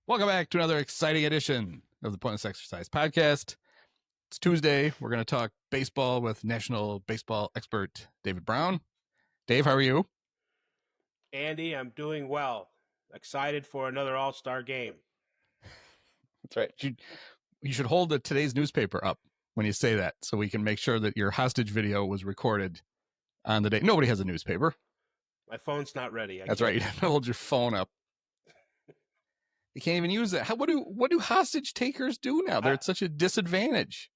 Welcome back to another exciting edition of the Pointless Exercise Podcast. It's Tuesday. We're going to talk baseball with national baseball expert David Brown. Dave, how are you? Andy, I'm doing well. Excited for another All-Star game. That's right. You should hold today's newspaper up when you say that so we can make sure that your hostage video was recorded on the day. Nobody has a newspaper. My phone's not ready. That's right. You have to hold your phone up. You can't even use it. What do hostage takers do now? They're at such a disadvantage.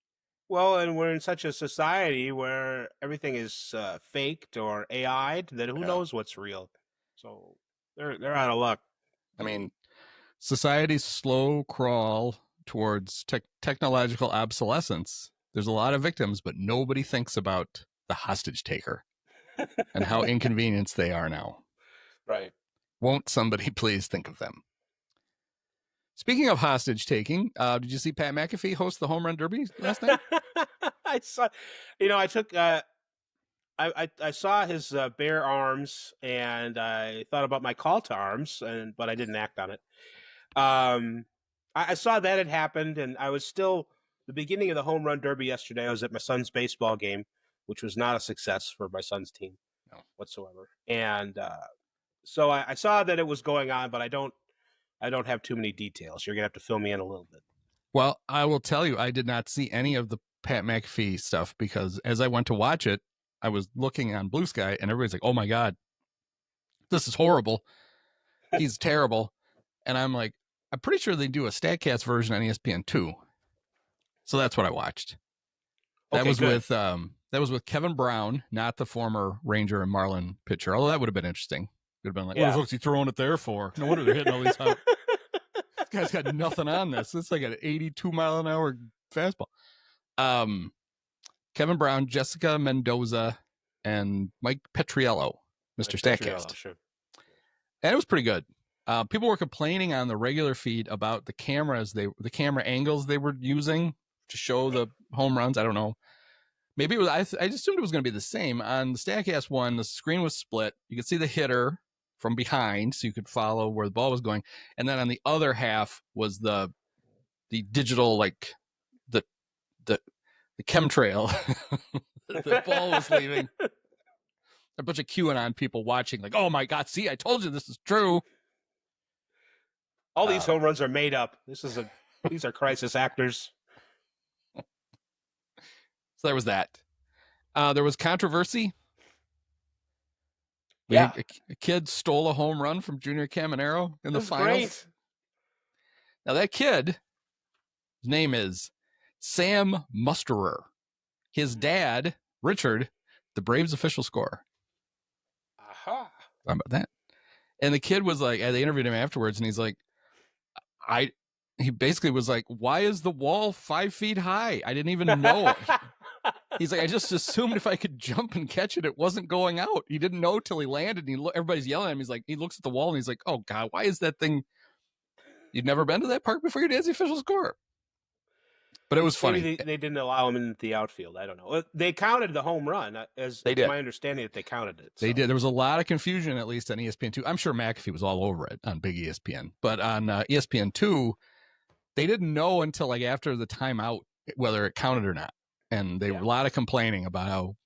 Well, and we're in such a society where everything is faked or AI'd that who knows what's real. So they're out of luck. I mean, society's slow crawl towards technological obsolescence. There's a lot of victims, but nobody thinks about the hostage taker and how inconvenienced they are now. Right. Won't somebody please think of them? Speaking of hostage taking, did you see Pat McAfee host the home run derby last night? I saw, I saw his bare arms, and I thought about my call to arms, but I didn't act on it. I saw that had happened, and I was still the beginning of the home run derby yesterday. I was at my son's baseball game, which was not a success for my son's team whatsoever. And so I saw that it was going on, but I don't have too many details. You're gonna have to fill me in a little bit. Well, I will tell you, I did not see any of the Pat McAfee stuff because as I went to watch it, I was looking on Blue Sky and everybody's like, oh my God, this is horrible. He's terrible. And I'm like, I'm pretty sure they do a StatCast version on ESPN2. So that's what I watched. That was with Kevin Brown, not the former Ranger and Marlin pitcher. Although that would have been interesting. It would have been like, what the fuck's he throwing it there for? No wonder they're hitting all these out. This guy's got nothing on this. It's like an 82-mile-an-hour fastball. Kevin Brown, Jessica Mendoza, and Mike Petriello, Mr. StatCast. Sure. And it was pretty good. People were complaining on the regular feed about the camera angles they were using to show the home runs. I don't know. Maybe it was. I assumed it was going to be the same. On the StatCast one, the screen was split. You could see the hitter from behind, so you could follow where the ball was going. And then on the other half was the digital, like the chemtrail. The ball was leaving. A bunch of QAnon people watching, like, oh my God, see, I told you this is true. All these home runs are made up. These are crisis actors. So there was that. There was controversy. Yeah. A kid stole a home run from Junior Caminero in the finals. Great. Now that kid, his name is Sam Musterer. His dad, Richard, the Braves official scorer. Aha. How about that? And the kid was like, they interviewed him afterwards, and he's like, he basically was like, why is the wall 5 feet high? I didn't even know. He's like, I just assumed if I could jump and catch it, it wasn't going out. He didn't know till he landed. And everybody's yelling at him. He's like, he looks at the wall and he's like, oh God, why is that thing? You'd never been to that park before? Your dad's the official scorer. But it was funny. Maybe they didn't allow him in the outfield. I don't know. They counted the home run, as they did. My understanding that they counted it. So. They did. There was a lot of confusion, at least on ESPN2. I'm sure McAfee was all over it on Big ESPN. But on ESPN2, they didn't know until like after the timeout whether it counted or not. And they were a lot of complaining about how,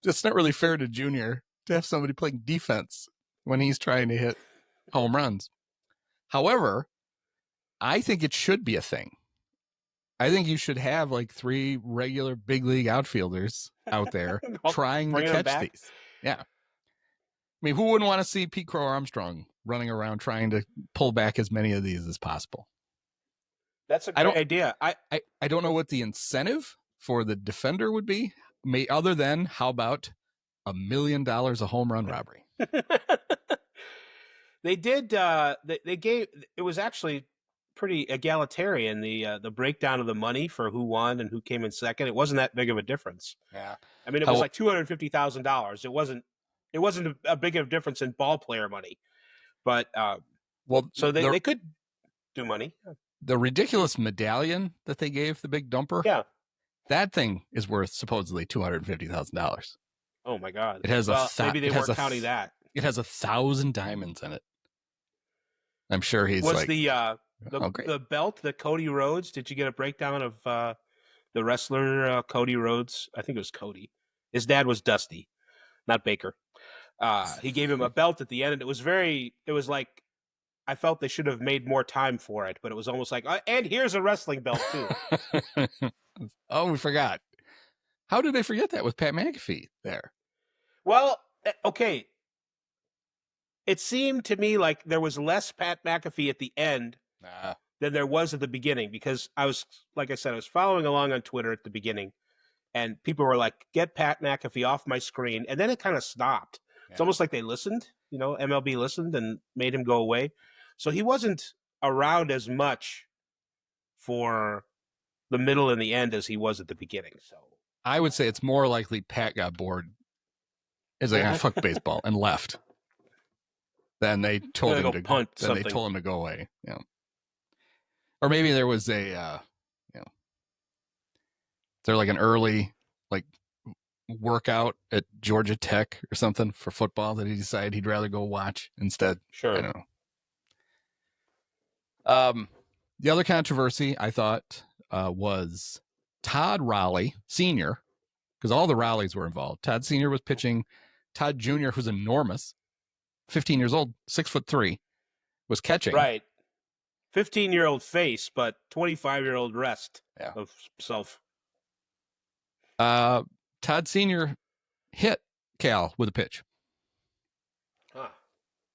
it's not really fair to Junior to have somebody playing defense when he's trying to hit home runs. However, I think it should be a thing. I think you should have like 3 regular big league outfielders out there trying to catch these. Yeah. I mean, who wouldn't want to see Pete Crow Armstrong running around trying to pull back as many of these as possible? That's a great idea. I don't know what the incentive for the defender would be, other than how about $1 million a home run robbery? They did. They gave. It was actually pretty egalitarian. The breakdown of the money for who won and who came in second. It wasn't that big of a difference. Yeah. I mean, it was like $250,000. It wasn't a big of a difference in ball player money, but so they could do money. The ridiculous medallion that they gave the big dumper, that thing is worth supposedly $250,000. Oh my God! It has maybe they weren't counting that. It has 1,000 diamonds in it. I'm sure he's Was like, oh, great. the belt that Cody Rhodes? Did you get a breakdown of the wrestler Cody Rhodes? I think it was Cody. His dad was Dusty, not Baker. He gave him a belt at the end, and it was like I felt they should have made more time for it, but it was almost like, and here's a wrestling belt too. Oh, we forgot. How did they forget that with Pat McAfee there? Well, okay. It seemed to me like there was less Pat McAfee at the end than there was at the beginning, because I was, like I said, I was following along on Twitter at the beginning, and people were like, get Pat McAfee off my screen. And then it kind of stopped. Yeah. It's almost like they listened, MLB listened and made him go away. So he wasn't around as much for the middle and the end as he was at the beginning. So I would say it's more likely Pat got bored. Is like, fuck baseball, and left. Then they told him to punt. Then something. They told him to go away. Yeah. Or maybe there was a, there like an early workout at Georgia Tech or something for football that he decided he'd rather go watch instead. Sure. I don't know. The other controversy I thought was Todd Raleigh Sr., because all the Raleighs were involved. Todd Sr. was pitching. Todd Jr., who's enormous, 15 years old, 6'3", was catching. Right. 15-year-old face, but 25-year-old rest of self. Todd Sr. hit Cal with a pitch,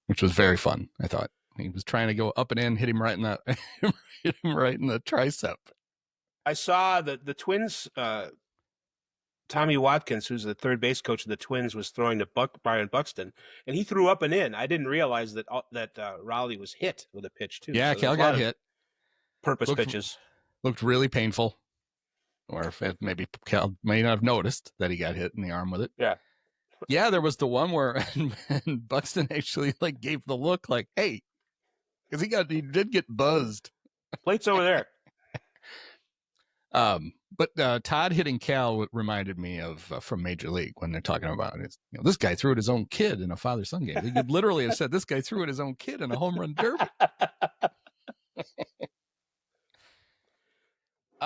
which was very fun. I thought he was trying to go up and in, hit him right in the tricep. I saw that the Twins, Tommy Watkins, who's the third base coach of the Twins, was throwing to Brian Buxton, and he threw up and in. I didn't realize that Raleigh was hit with a pitch too. Yeah, so Cal got hit. Pitches looked really painful. Or if maybe Cal may not have noticed that he got hit in the arm with it. Yeah. Yeah, there was the one where and Buxton actually gave the look like, hey, because he did get buzzed. Plate's over there. But Todd hitting Cal reminded me of from Major League when they're talking about it. This guy threw at his own kid in a father-son game. They could literally have said this guy threw at his own kid in a home run derby.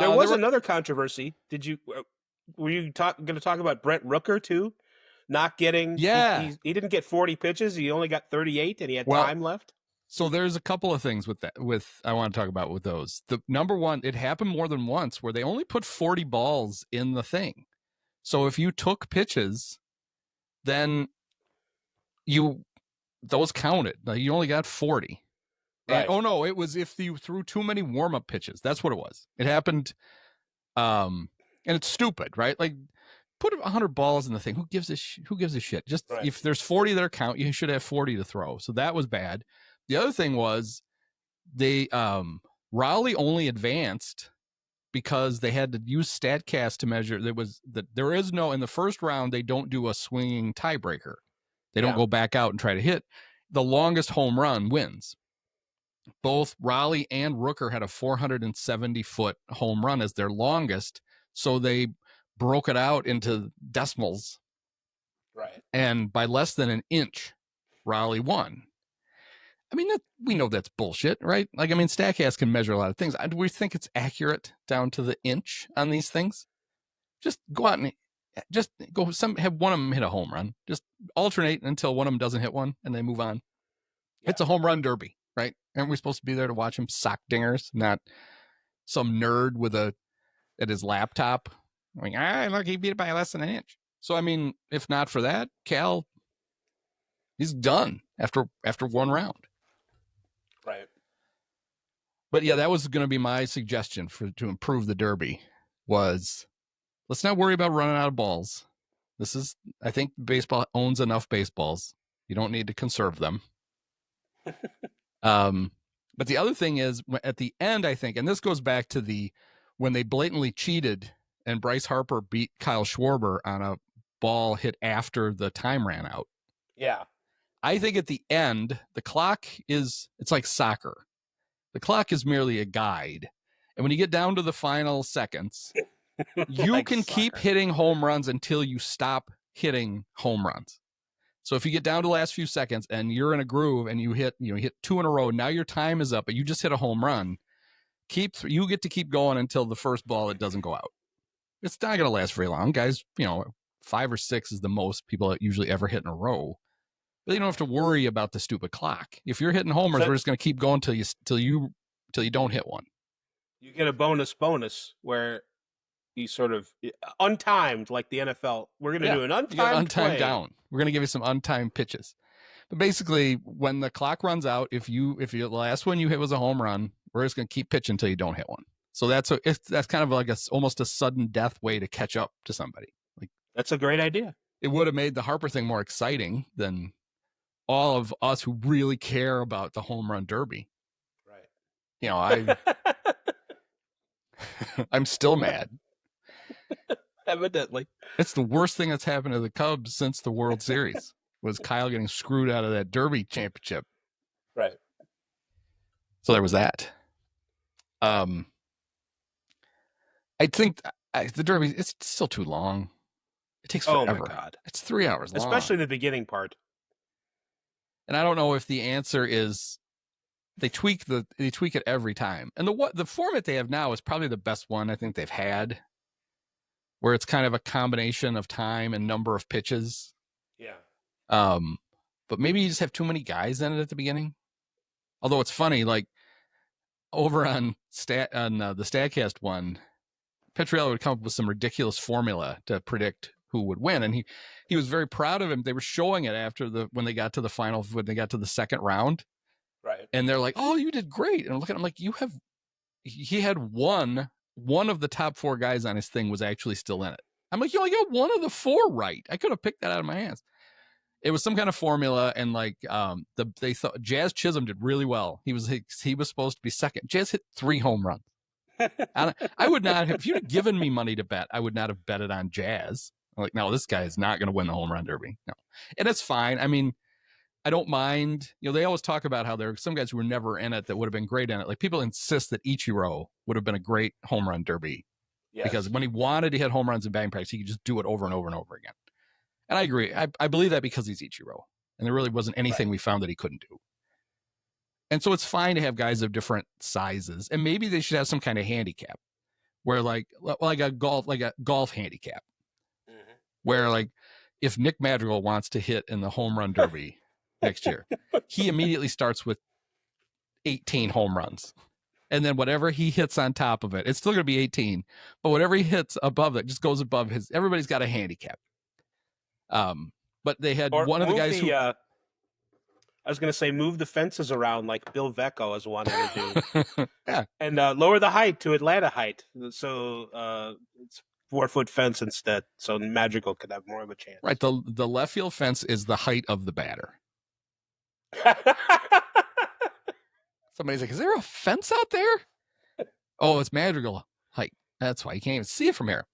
There was another controversy. Were you going to talk about Brent Rooker too? Not getting, he didn't get 40 pitches. He only got 38 and he had time left. So there's a couple of things with that, I want to talk about with those. The number one, it happened more than once where they only put 40 balls in the thing. So if you took pitches, then those counted. You only got 40. Right. And, no, it was if you threw too many warm-up pitches. That's what it was. It happened, and it's stupid, right? Like, put 100 balls in the thing. Who gives a shit? Just if there's 40 that count, you should have 40 to throw. So that was bad. The other thing was they Raleigh only advanced because they had to use StatCast to measure. There is no in the first round. They don't do a swinging tiebreaker. They don't go back out and try to hit. The longest home run wins. Both Raleigh and Rooker had a 470-foot home run as their longest, so they broke it out into decimals. Right. And by less than an inch, Raleigh won. I mean, we know that's bullshit, right? StatCast can measure a lot of things. Do we think it's accurate down to the inch on these things? Just go out and have one of them hit a home run. Just alternate until one of them doesn't hit one, and they move on. Yeah. It's a home run derby, right? Aren't we supposed to be there to watch him sock dingers, not some nerd at his laptop? Look, he beat it by less than an inch. So, if not for that, Cal, he's done after one round. Right. But yeah, that was going to be my suggestion to improve the derby was let's not worry about running out of balls. I think baseball owns enough baseballs. You don't need to conserve them. But the other thing is at the end, I think, and this goes back to when they blatantly cheated and Bryce Harper beat Kyle Schwarber on a ball hit after the time ran out. Yeah. I think at the end, the clock it's like soccer. The clock is merely a guide. And when you get down to the final seconds, you can keep hitting home runs until you stop hitting home runs. So if you get down to the last few seconds and you're in a groove and you hit 2 in a row, now your time is up, but you just hit a home run. You get to keep going until the first ball that doesn't go out. It's not going to last very long, guys. 5 or 6 is the most people that usually ever hit in a row. But you don't have to worry about the stupid clock. If you're hitting homers, we're just going to keep going till you don't hit one. You get a bonus where you sort of untimed, like the NFL. We're going to do an untimed play. Down. We're going to give you some untimed pitches. But basically, when the clock runs out, if the last one you hit was a home run, we're just going to keep pitching until you don't hit one. So that's kind of like almost a sudden death way to catch up to somebody. Like, that's a great idea. It would have made the Harper thing more exciting than all of us who really care about the home run derby. Right. I'm still mad. Evidently. It's the worst thing that's happened to the Cubs since the World Series was Kyle getting screwed out of that derby championship. Right. So there was that. I think the derby, it's still too long. It takes forever. Oh my God. It's 3 hours long. Especially the beginning part. And I don't know if the answer is they tweak it every time. And the format they have now is probably the best one I think they've had, where it's kind of a combination of time and number of pitches. Yeah. But maybe you just have too many guys in it at the beginning. Although it's funny, like over on the Statcast one, Petriello would come up with some ridiculous formula to predict who would win, and he was very proud of him. They were showing it after when they got to the second round, right? And they're like, "Oh, you did great!" And I'm looking, I'm like, he had one of the top 4 guys on his thing was actually still in it. I'm like, you only got one of the 4 right. I could have picked that out of my hands. It was some kind of formula, and like they thought Jazz Chisholm did really well. He was supposed to be second. Jazz hit 3 home runs. I would not have, if you'd have given me money to bet, I would not have betted on Jazz. I'm like, no, this guy is not going to win the home run derby. No, and it's fine. I mean, I don't mind. They always talk about how there are some guys who were never in it that would have been great in it. Like people insist that Ichiro would have been a great home run derby because when he wanted to hit home runs in batting practice, he could just do it over and over and over again. And I agree. I believe that because he's Ichiro, and there really wasn't anything we found that he couldn't do. And so it's fine to have guys of different sizes, and maybe they should have some kind of handicap, where like a golf handicap, where like if Nick Madrigal wants to hit in the home run derby next year, he immediately starts with 18 home runs, and then whatever he hits on top of it, it's still going to be 18, but whatever he hits above it just goes above his. Everybody's got a handicap. But they had one of the guys who. I was going to say move the fences around like Bill Vecco is wanting to do. Yeah. And lower the height to Atlanta height. So it's 4-foot fence instead. So Madrigal could have more of a chance. Right. The left field fence is the height of the batter. Somebody's like, is there a fence out there? Oh, it's Madrigal height. That's why you can't even see it from here.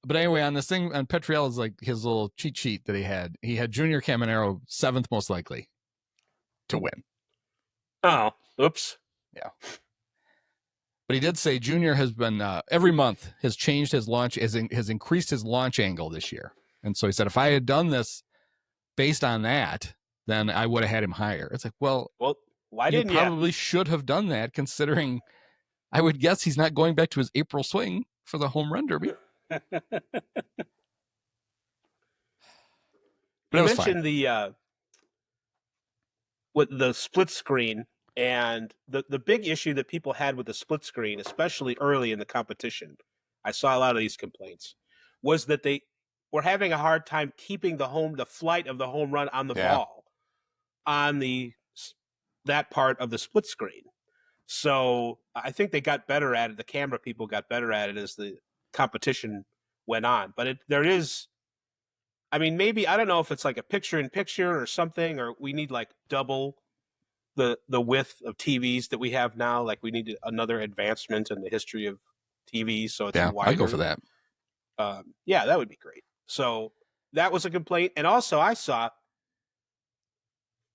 But anyway, on this thing, on Petriello's like his little cheat sheet that he had Junior Caminero 7th most likely to win. Oh, oops. Yeah. But he did say Junior has been every month has changed his launch, has increased his launch angle this year. And so he said, if I had done this based on that, then I would have had him higher. It's like, well, why didn't you? Probably should have done that, considering I would guess he's not going back to his April swing for the home run derby. You mentioned the split screen, and the big issue that people had with the split screen, especially early in the competition, I saw a lot of these complaints, was that they were having a hard time keeping the flight of the home run on the ball on that part of the split screen. So I think they got better at it. The camera people got better at it as the competition went on, but there is, I mean, maybe, I don't know if it's like a picture-in-picture or something, or we need like double the width of TVs that we have now. Like we need another advancement in the history of TVs, so it's wider. I'd go for that. Yeah, that would be great. So that was a complaint. And also I saw,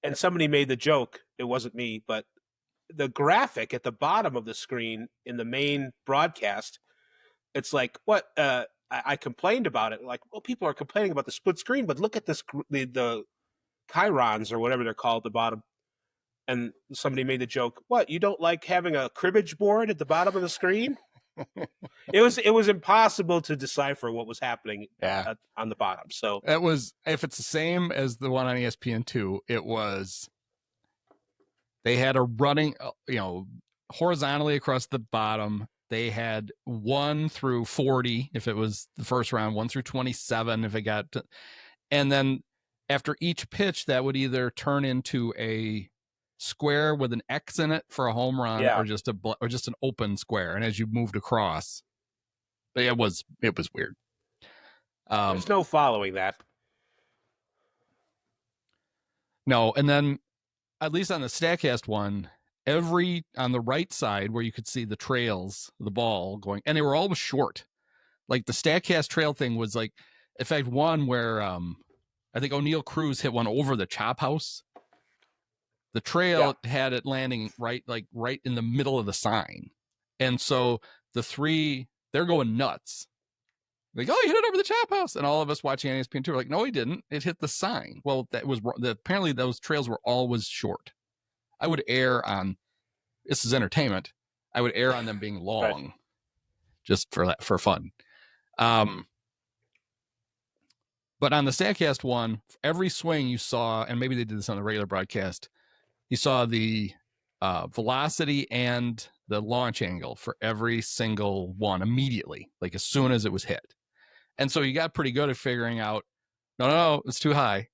and somebody made the joke, it wasn't me, but the graphic at the bottom of the screen in the main broadcast, it's like, I complained about it. Like, well, people are complaining about the split screen, but look at this, the chyrons or whatever they're called at the bottom. And somebody made the joke, what, you don't like having a cribbage board at the bottom of the screen? It was impossible to decipher what was happening on the bottom. So it was, if it's the same as the one on ESPN2, it was, they had a running, horizontally across the bottom. They had 1 through 40 if it was the first round, 1 through 27 if it got to, and then after each pitch that would either turn into a square with an X in it for a home run, or just an open square. And as you moved across, but it was weird. There's no following that. No, and then at least on the StatCast one, on the right side where you could see the trails, the ball going, and they were always short. Like the StatCast trail thing was like, in fact, one where I think O'Neill Cruz hit one over the chop house. The trail had it landing right in the middle of the sign. And so the three, they're going nuts. Like, oh, he hit it over the chop house. And all of us watching ESPN2 were like, no, he didn't. It hit the sign. Well, apparently those trails were always short. I would err on, this is entertainment, I would err on them being long, right, just for fun. But on the StatCast one, every swing you saw, and maybe they did this on the regular broadcast, you saw the velocity and the launch angle for every single one immediately, like as soon as it was hit. And so you got pretty good at figuring out, no, it's too high.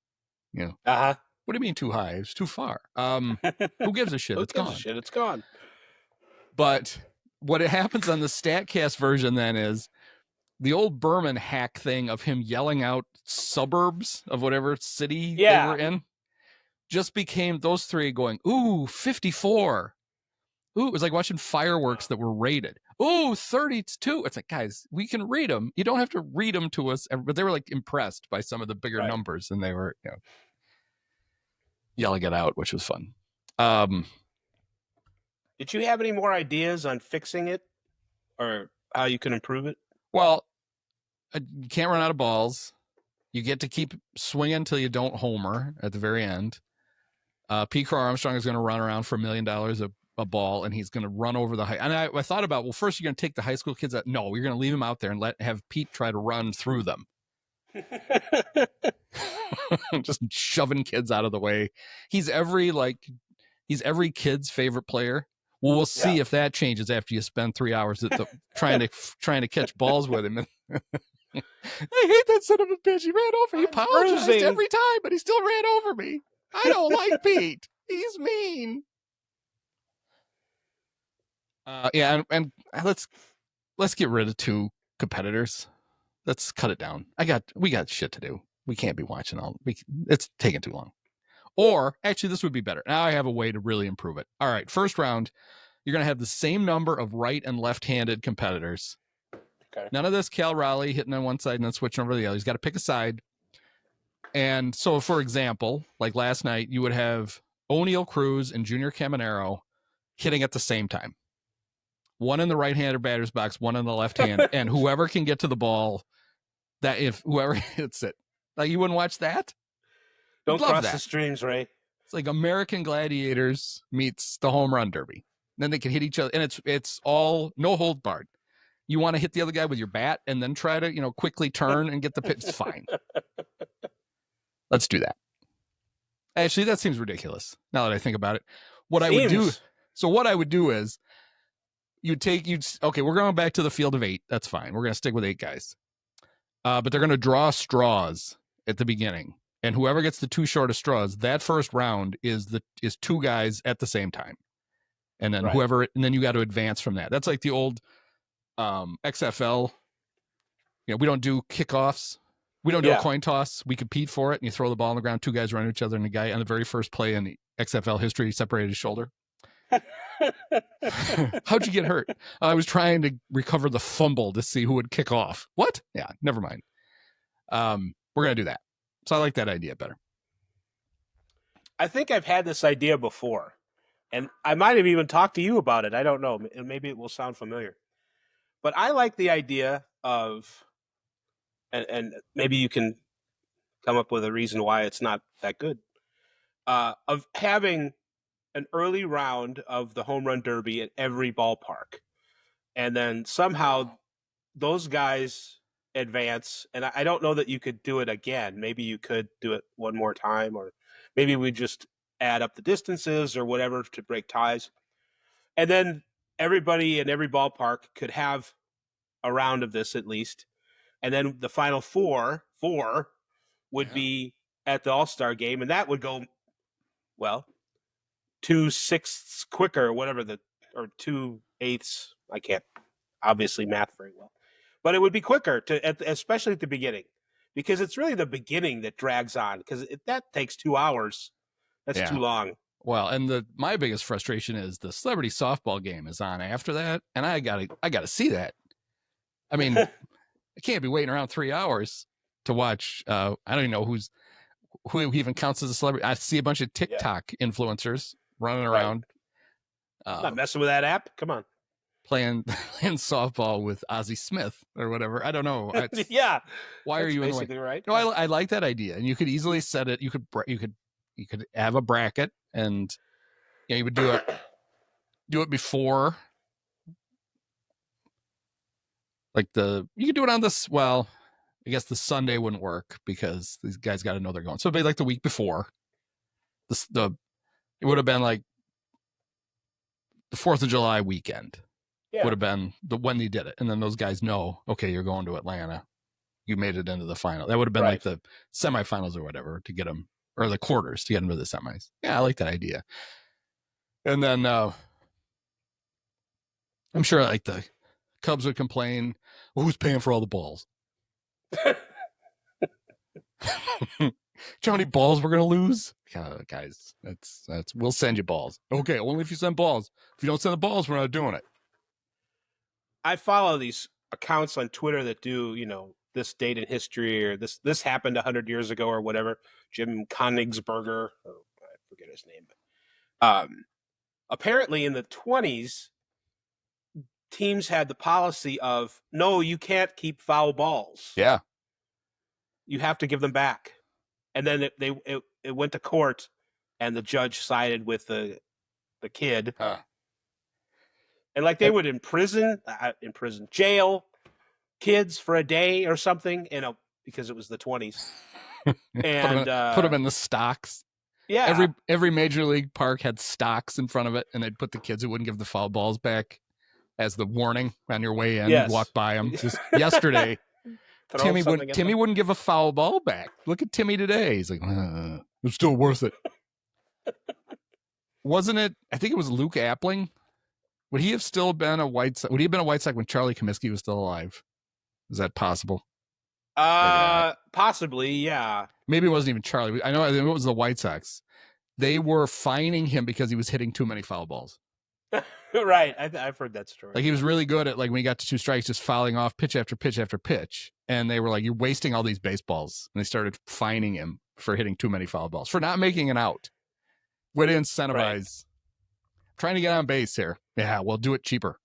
You know, what do you mean too high? It's too far. Who gives a shit? It's gone. It's gone. But what happens on the StatCast version then is the old Berman hack thing of him yelling out suburbs of whatever city they were in just became those three going, ooh, 54. Ooh, it was like watching fireworks that were rated. Ooh, 32. It's like, guys, we can read them. You don't have to read them to us. But they were like impressed by some of the bigger numbers, and they were, yelling it out, which was fun. Did you have any more ideas on fixing it or how you can improve it? Well, you can't run out of balls. You get to keep swinging until you don't homer at the very end. Pete Crow Armstrong is going to run around for $1 million a ball, and he's going to run over the high. And I thought about, well, first you're going to take the high school kids out. No, you're going to leave them out there and have Pete try to run through them. Just shoving kids out of the way. He's every kid's favorite player. Well, we'll see if that changes after you spend 3 hours trying to catch balls with him. I hate that son of a bitch. He ran over. He apologized every time, but he still ran over me. I don't like Pete. He's mean. And let's get rid of 2 competitors. Let's cut it down. We got shit to do. We can't be watching it's taking too long. Or actually, this would be better. Now I have a way to really improve it. All right, first round, you're going to have the same number of right and left-handed competitors. Okay. None of this Cal Raleigh hitting on one side and then switching over to the other. He's got to pick a side. And so, for example, like last night, you would have O'Neill Cruz and Junior Caminero hitting at the same time. One in the right-handed batter's box, one in the left hand, and whoever can get to the ball, whoever hits it. Like, you wouldn't watch that? Don't cross the streams, Ray. It's like American Gladiators meets the home run derby. Then they can hit each other, and it's all no hold barred. You want to hit the other guy with your bat and then try to, quickly turn and get the pitch. It's fine. Let's do that. Actually, that seems ridiculous now that I think about it. What I would do is okay, we're going back to the field of 8. That's fine. We're going to stick with 8 guys. But they're going to draw straws at the beginning. And whoever gets the 2 shortest straws, that first round is 2 guys at the same time. And then and then you got to advance from that. That's like the old XFL. We don't do kickoffs. We don't do a coin toss. We compete for it, and you throw the ball on the ground. 2 guys run each other, and the guy on the very first play in the XFL history separated his shoulder. How'd you get hurt? I was trying to recover the fumble to see who would kick off. What? Yeah, never mind. We're going to do that. So I like that idea better. I think I've had this idea before, and I might have even talked to you about it. I don't know. Maybe it will sound familiar. But I like the idea of and maybe you can come up with a reason why it's not that good, of having an early round of the home run derby at every ballpark, and then somehow those guys advance. And I don't know that you could do it again. Maybe you could do it one more time, or maybe we just add up the distances or whatever to break ties. And then everybody in every ballpark could have a round of this at least. And then the final four would be at the All-Star game, and that would go, well, 2/6 quicker, whatever or 2/8. I can't obviously math very well, but it would be quicker especially at the beginning, because it's really the beginning that drags on, because that takes 2 hours. That's too long. Well, and my biggest frustration is the celebrity softball game is on after that, and I gotta see that. I mean, I can't be waiting around 3 hours to watch. I don't even know who even counts as a celebrity. I see a bunch of TikTok influencers running around. Not messing with that app. Come on. Playing softball with Ozzie Smith or whatever. I don't know. Yeah. Why are you in the way? Right. No, I like that idea, and you could easily set it. You could have a bracket, and you would do it before, like you could do it on this. Well, I guess the Sunday wouldn't work because these guys got to know they're going. So it'd be like the week before. It would have been like the 4th of July weekend. Would have been when they did it, and then those guys know, okay, you're going to Atlanta, you made it into the final. That would have been like the semifinals or whatever to get them, or the quarters to get them to the semis. Yeah, I like that idea. And then I'm sure like the Cubs would complain, well, who's paying for all the balls? Do you know how many balls we're gonna lose? Yeah, guys, that's we'll send you balls. Okay, only if you send balls. If you don't send the balls, we're not doing it. I follow these accounts on Twitter that do, this date in history, or this happened 100 years ago or whatever. Jim Konigsberger, I forget his name, but apparently in the 20s, teams had the policy of, no, you can't keep foul balls. Yeah, you have to give them back. And then it went to court, and the judge sided with the kid. And like they would imprison, jail kids for a day or something, because it was the 20s. And put them in the stocks. Yeah. Every major league park had stocks in front of it, and they'd put the kids who wouldn't give the foul balls back as the warning on your way in. Yes. Walk by them. Just yesterday, Timmy wouldn't give a foul ball back. Look at Timmy today. He's like, it's still worth it. Wasn't it? I think it was Luke Appling. Would he have still been a White Sox? Would he have been a White Sox when Charlie Comiskey was still alive? Is that possible? Possibly, yeah. Maybe it wasn't even Charlie. I know it was the White Sox. They were fining him because he was hitting too many foul balls. Right. I've heard that story. Like he was really good at, like, when he got to 2 strikes, just fouling off pitch after pitch after pitch. And they were like, you're wasting all these baseballs. And they started fining him for hitting too many foul balls, for not making an out. Way to incentivize. Right. Trying to get on base here. Yeah, well, do it cheaper.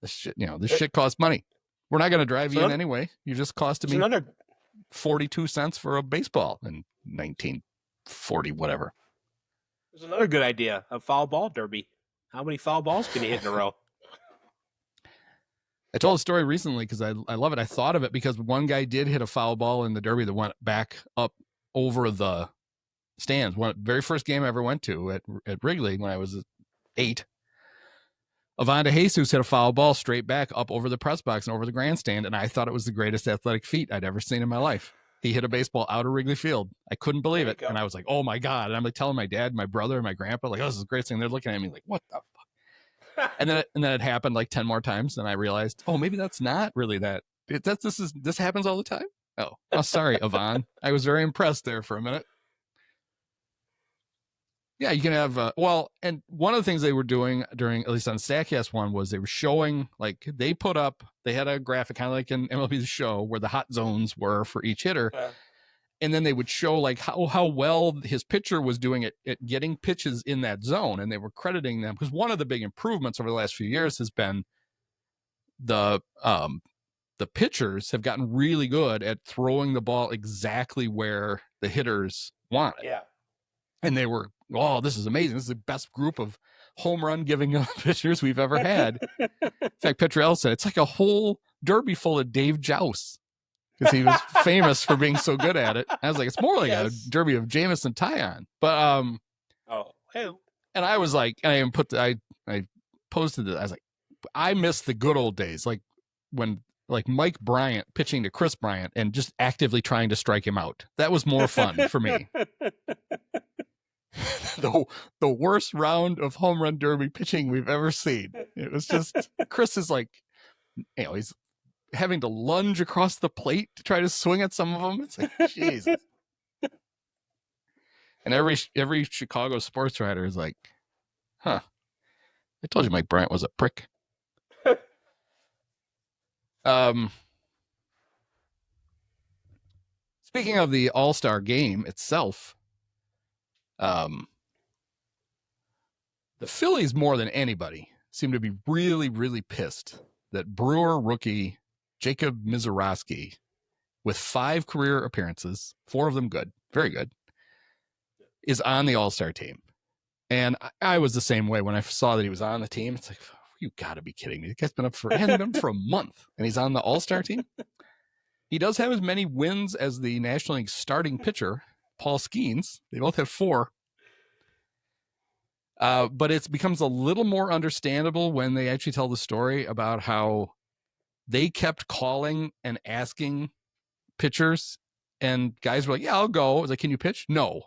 This shit costs money. We're not going to drive you in anyway. You just costed me 42 cents for a baseball in 1940, whatever. There's another good idea, a foul ball derby. How many foul balls can you hit in a row? I told a story recently because I love it. I thought of it because one guy did hit a foul ball in the derby that went back up over the stands. Very first game I ever went to at Wrigley when I was 8. Avanda Jesus hit a foul ball straight back up over the press box and over the grandstand, and I thought it was the greatest athletic feat I'd ever seen in my life. He hit a baseball out of Wrigley Field. I couldn't believe it, and I was like, "Oh my god!" And I'm like telling my dad, my brother, and my grandpa, like, "Oh, this is the greatest thing." They're looking at me like, "What the fuck?" and then it happened like 10 more times, and I realized, oh, maybe that's not really that. This happens all the time. Oh, sorry, Yvonne. I was very impressed there for a minute. Yeah, you can have, and one of the things they were doing during, at least on StatCast one, was they were showing, like, they had a graphic kind of like in MLB The Show where the hot zones were for each hitter. Yeah. And then they would show like how well his pitcher was doing at getting pitches in that zone. And they were crediting them because one of the big improvements over the last few years has been the the pitchers have gotten really good at throwing the ball exactly where the hitters want it. Yeah. And they were, oh, this is amazing. This is the best group of home run giving pitchers we've ever had. In fact, Petrell said it's like a whole derby full of Dave Joust, because he was famous for being so good at it. I was like, it's more like a derby of Jameson Tyon. But and I was like, I posted it. I was like, I miss the good old days, like when like Mike Bryant pitching to Chris Bryant and just actively trying to strike him out. That was more fun for me. The worst round of home run derby pitching we've ever seen. It was just, Chris is like, he's having to lunge across the plate to try to swing at some of them. It's like, Jesus. And every Chicago sports writer is like, I told you Mike Bryant was a prick. Speaking of the All-Star game itself, the Phillies, more than anybody, seem to be really, really pissed that Brewer rookie Jacob Misiorowski, with 5 career appearances, 4 of them good, very good, is on the All-Star team. And I was the same way when I saw that he was on the team. It's like, you got to be kidding me. The guy's been up for a month, and he's on the All-Star team. He does have as many wins as the National League starting pitcher, Paul Skeens. They both have 4. But it becomes a little more understandable when they actually tell the story about how they kept calling and asking pitchers, and guys were like, yeah, I'll go. I was like, can you pitch? No.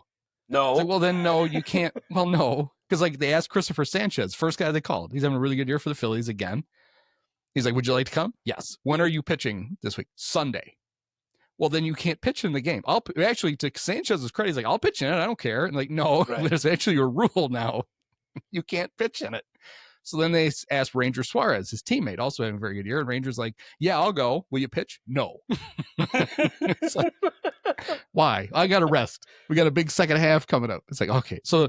Like, well, then no, you can't. Well, no. Because like they asked Christopher Sanchez, first guy they called. He's having a really good year for the Phillies again. He's like, would you like to come? Yes. When are you pitching this week? Sunday. Well, then you can't pitch in the game. Actually, to Sanchez's credit, he's like, I'll pitch in it. I don't care. And like, no, There's actually a rule now. You can't pitch in it. So then they asked Ranger Suarez, his teammate, also having a very good year. And Ranger's like, yeah, I'll go. Will you pitch? No. It's like, why? I got to rest. We got a big second half coming up. It's like, okay. So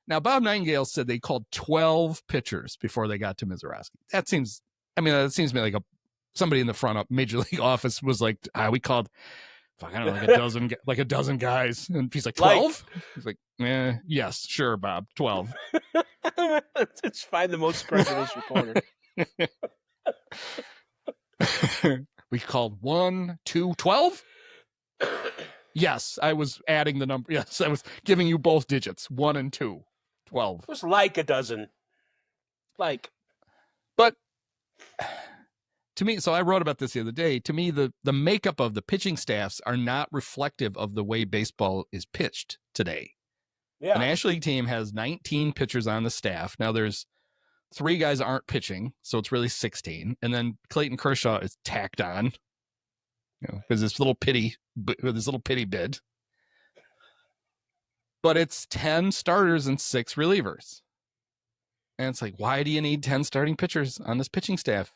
now Bob Nightingale said they called 12 pitchers before they got to Misiorowski. That seems to me like somebody in the front of Major League office was like, we called, I don't know, like a dozen guys. And he's like, 12? He's like, yes, sure, Bob, 12. Let's find the most prejudice reporter. We called 1, 2, 12? Yes, I was adding the number. Yes, I was giving you both digits, 1 and 2, 12. It was like a dozen. But to me, so I wrote about this the other day. To me, the makeup of the pitching staffs are not reflective of the way baseball is pitched today. Yeah. The National League team has 19 pitchers on the staff. Now there's 3 guys that aren't pitching, so it's really 16. And then Clayton Kershaw is tacked on, because this little pity bid. But it's 10 starters and 6 relievers. And it's like, why do you need 10 starting pitchers on this pitching staff?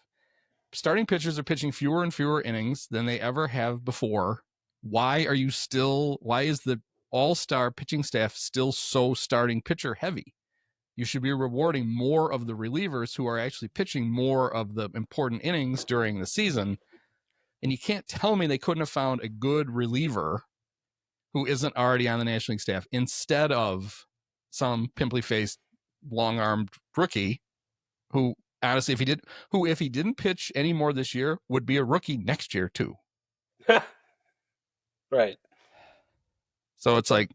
Starting pitchers are pitching fewer and fewer innings than they ever have before. Why is the all-star pitching staff still so starting pitcher heavy? You should be rewarding more of the relievers who are actually pitching more of the important innings during the season. And you can't tell me they couldn't have found a good reliever who isn't already on the National League staff instead of some pimply-faced, long-armed rookie who, honestly, if he didn't pitch any more this year, would be a rookie next year too. Right. So it's like,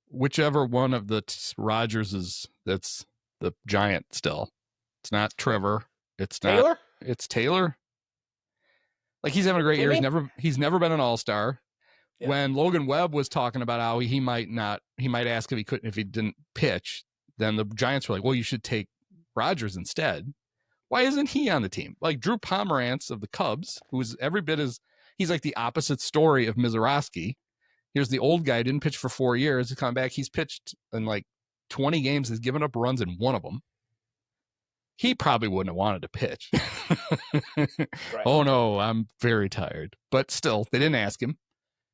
whichever one of the Rodgerses that's the giant still. It's not Trevor. It's Taylor? It's Taylor. Like, he's having a great year. He's never been an all-star. Yeah. When Logan Webb was talking about how he might ask if he didn't pitch, then the Giants were like, well, you should take Rodgers instead. Why isn't he on the team? Like Drew Pomerantz of the Cubs, who's every bit as, he's like the opposite story of Misiorowski. Here's the old guy, didn't pitch for 4 years. He's come back. He's pitched in like 20 games. He's given up runs in one of them. He probably wouldn't have wanted to pitch. Right. Oh no, I'm very tired. But still, they didn't ask him.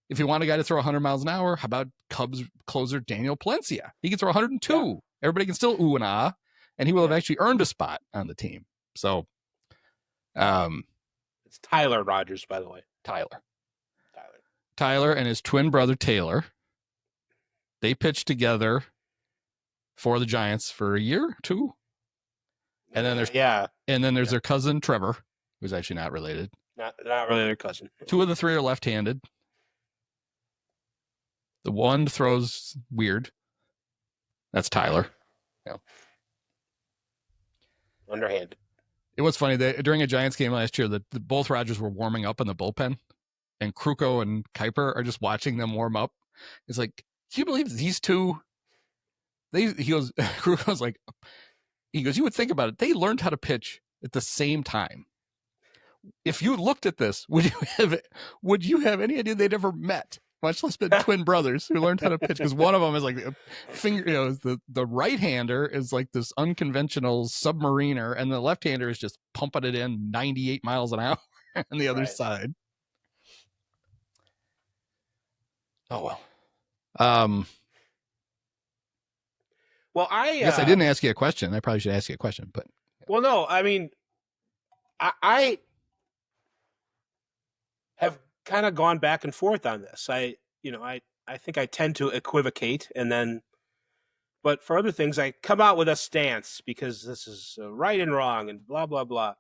If you want a guy to throw 100 miles an hour, how about Cubs closer Daniel Palencia? He can throw 102. Yeah. Everybody can still ooh and ah, and he will have actually earned a spot on the team. So, It's Tyler Rogers, by the way. Tyler and his twin brother Taylor. They pitched together for the Giants for a year, 2. And then there's their cousin Trevor, who's actually not related. Not really their cousin. 2 of the 3 are left-handed. The one throws weird. That's Tyler. Yeah. Underhanded. It was funny that during a Giants game last year, that both Rogers were warming up in the bullpen, and Kruko and Kuiper are just watching them warm up. It's like, can you believe these two? Kruko's like, you would think about it. They learned how to pitch at the same time. If you looked at this, would you have any idea they'd ever met? Much less been twin brothers who learned how to pitch, because one of them is like a finger, the right-hander is like this unconventional submariner, and the left-hander is just pumping it in 98 miles an hour on the other side. Oh, well. Well, I guess I didn't ask you a question. I probably should ask you a question, but. Well, no, I mean, I have kind of gone back and forth on this. I think I tend to equivocate, but for other things, I come out with a stance because this is right and wrong and blah, blah, blah.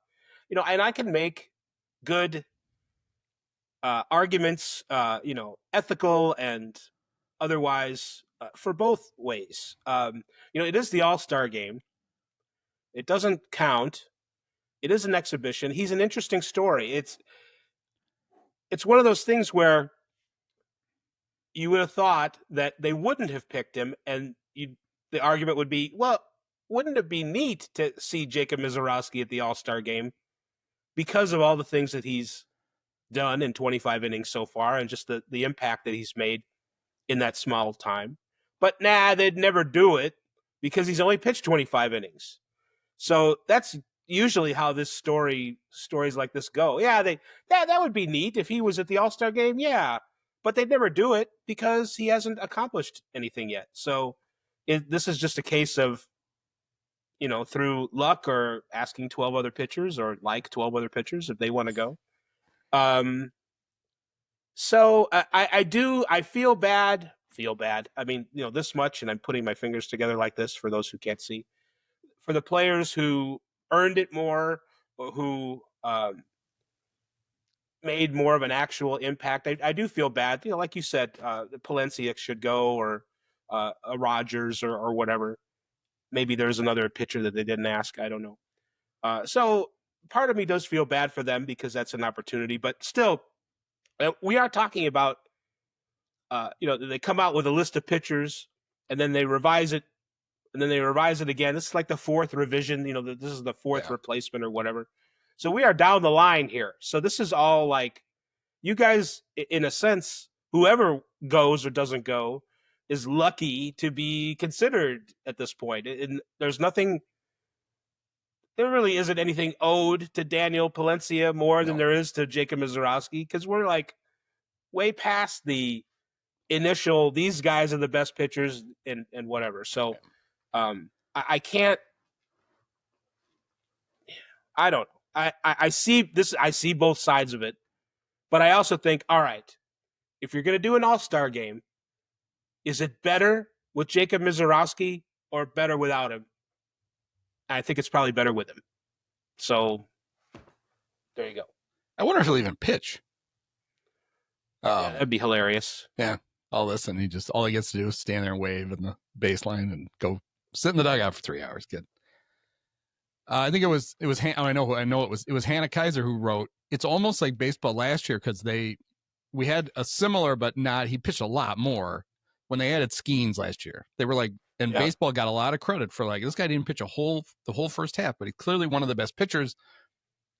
And I can make good arguments, ethical and otherwise for both ways. It is the All-Star game. It doesn't count. It is an exhibition. He's an interesting story. It's one of those things where you would have thought that they wouldn't have picked him, and the argument would be, well, wouldn't it be neat to see Jacob Misiorowski at the All-Star game because of all the things that he's done in 25 innings so far and just the impact that he's made in that small time? But they'd never do it because he's only pitched 25 innings. So that's usually how stories like this go. Yeah, that would be neat if he was at the All-Star game. Yeah, but they'd never do it because he hasn't accomplished anything yet. So this is just a case of, through luck or asking 12 other pitchers or 12 other pitchers if they want to go. So I feel bad. I mean, this much, and I'm putting my fingers together like this for those who can't see, for the players who earned it more, or who made more of an actual impact. I do feel bad. Like you said, Palencia should go, or a Rogers or whatever. Maybe there's another pitcher that they didn't ask. I don't know. So part of me does feel bad for them because that's an opportunity. But still, we are talking about, they come out with a list of pitchers and then they revise it. And then they revise it again. This is like the 4th revision. This is the 4th replacement or whatever. So we are down the line here. So this is all like, you guys, in a sense, whoever goes or doesn't go is lucky to be considered at this point. And there really isn't anything owed to Daniel Palencia more than there is to Jacob Misiorowski, because we're like way past the initial, these guys are the best pitchers and whatever. So I can't. I don't know. I see this. I see both sides of it, but I also think, all right, if you're going to do an All-Star game, is it better with Jacob Misiorowski or better without him? I think it's probably better with him. So there you go. I wonder if he'll even pitch. That'd be hilarious. Yeah, all this, and all he gets to do is stand there and wave in the baseline and go sit in the dugout for 3 hours. Good. I think it was I know it was Hannah Kaiser who wrote, it's almost like baseball last year, because we had a similar, but not, he pitched a lot more when they added Skeens last year. They were like, and baseball got a lot of credit for like, this guy didn't pitch the whole first half, but he's clearly one of the best pitchers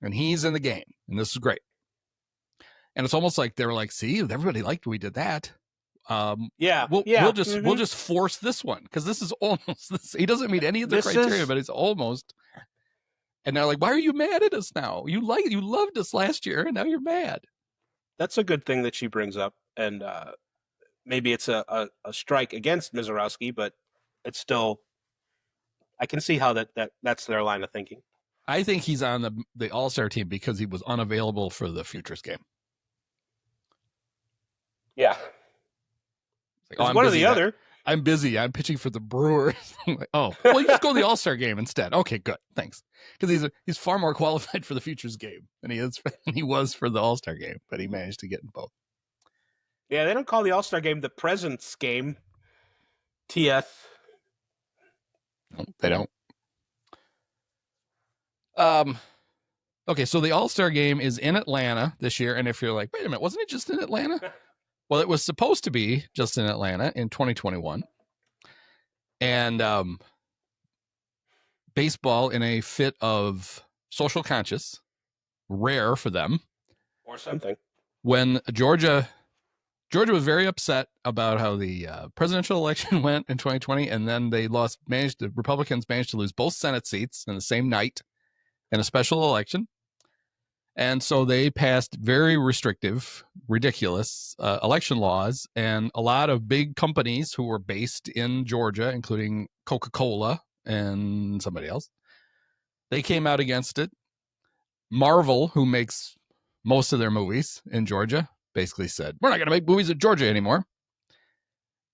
and he's in the game and this is great. And it's almost like they were like, see, everybody liked we did that. We'll just force this one, because this is almost this. He doesn't meet any of the criteria, but it's almost. And they're like, why are you mad at us now? You loved us last year, and now you're mad. That's a good thing that she brings up, and maybe it's a strike against Misiorowski, but it's still. I can see how that's their line of thinking. I think he's on the All-Star team because he was unavailable for the Futures game. Yeah. Like, one or the other. I'm busy. I'm pitching for the Brewers. Like, oh, well, you just go to the All-Star game instead. Okay, good. Thanks. Because he's far more qualified for the Futures game than he was for the All-Star game, but he managed to get in both. Yeah, they don't call the All-Star game the Presence game. TF. No, they don't. Okay, so the All-Star game is in Atlanta this year, and if you're like, wait a minute, wasn't it just in Atlanta? Well, it was supposed to be just in Atlanta in 2021. And baseball, in a fit of social conscience, rare for them, or something, when Georgia was very upset about how the presidential election went in 2020, and then the Republicans managed to lose both Senate seats in the same night in a special election. And so they passed very restrictive, ridiculous election laws, and a lot of big companies who were based in Georgia, including Coca-Cola and somebody else, they came out against it. Marvel, who makes most of their movies in Georgia, basically said, we're not going to make movies in Georgia anymore.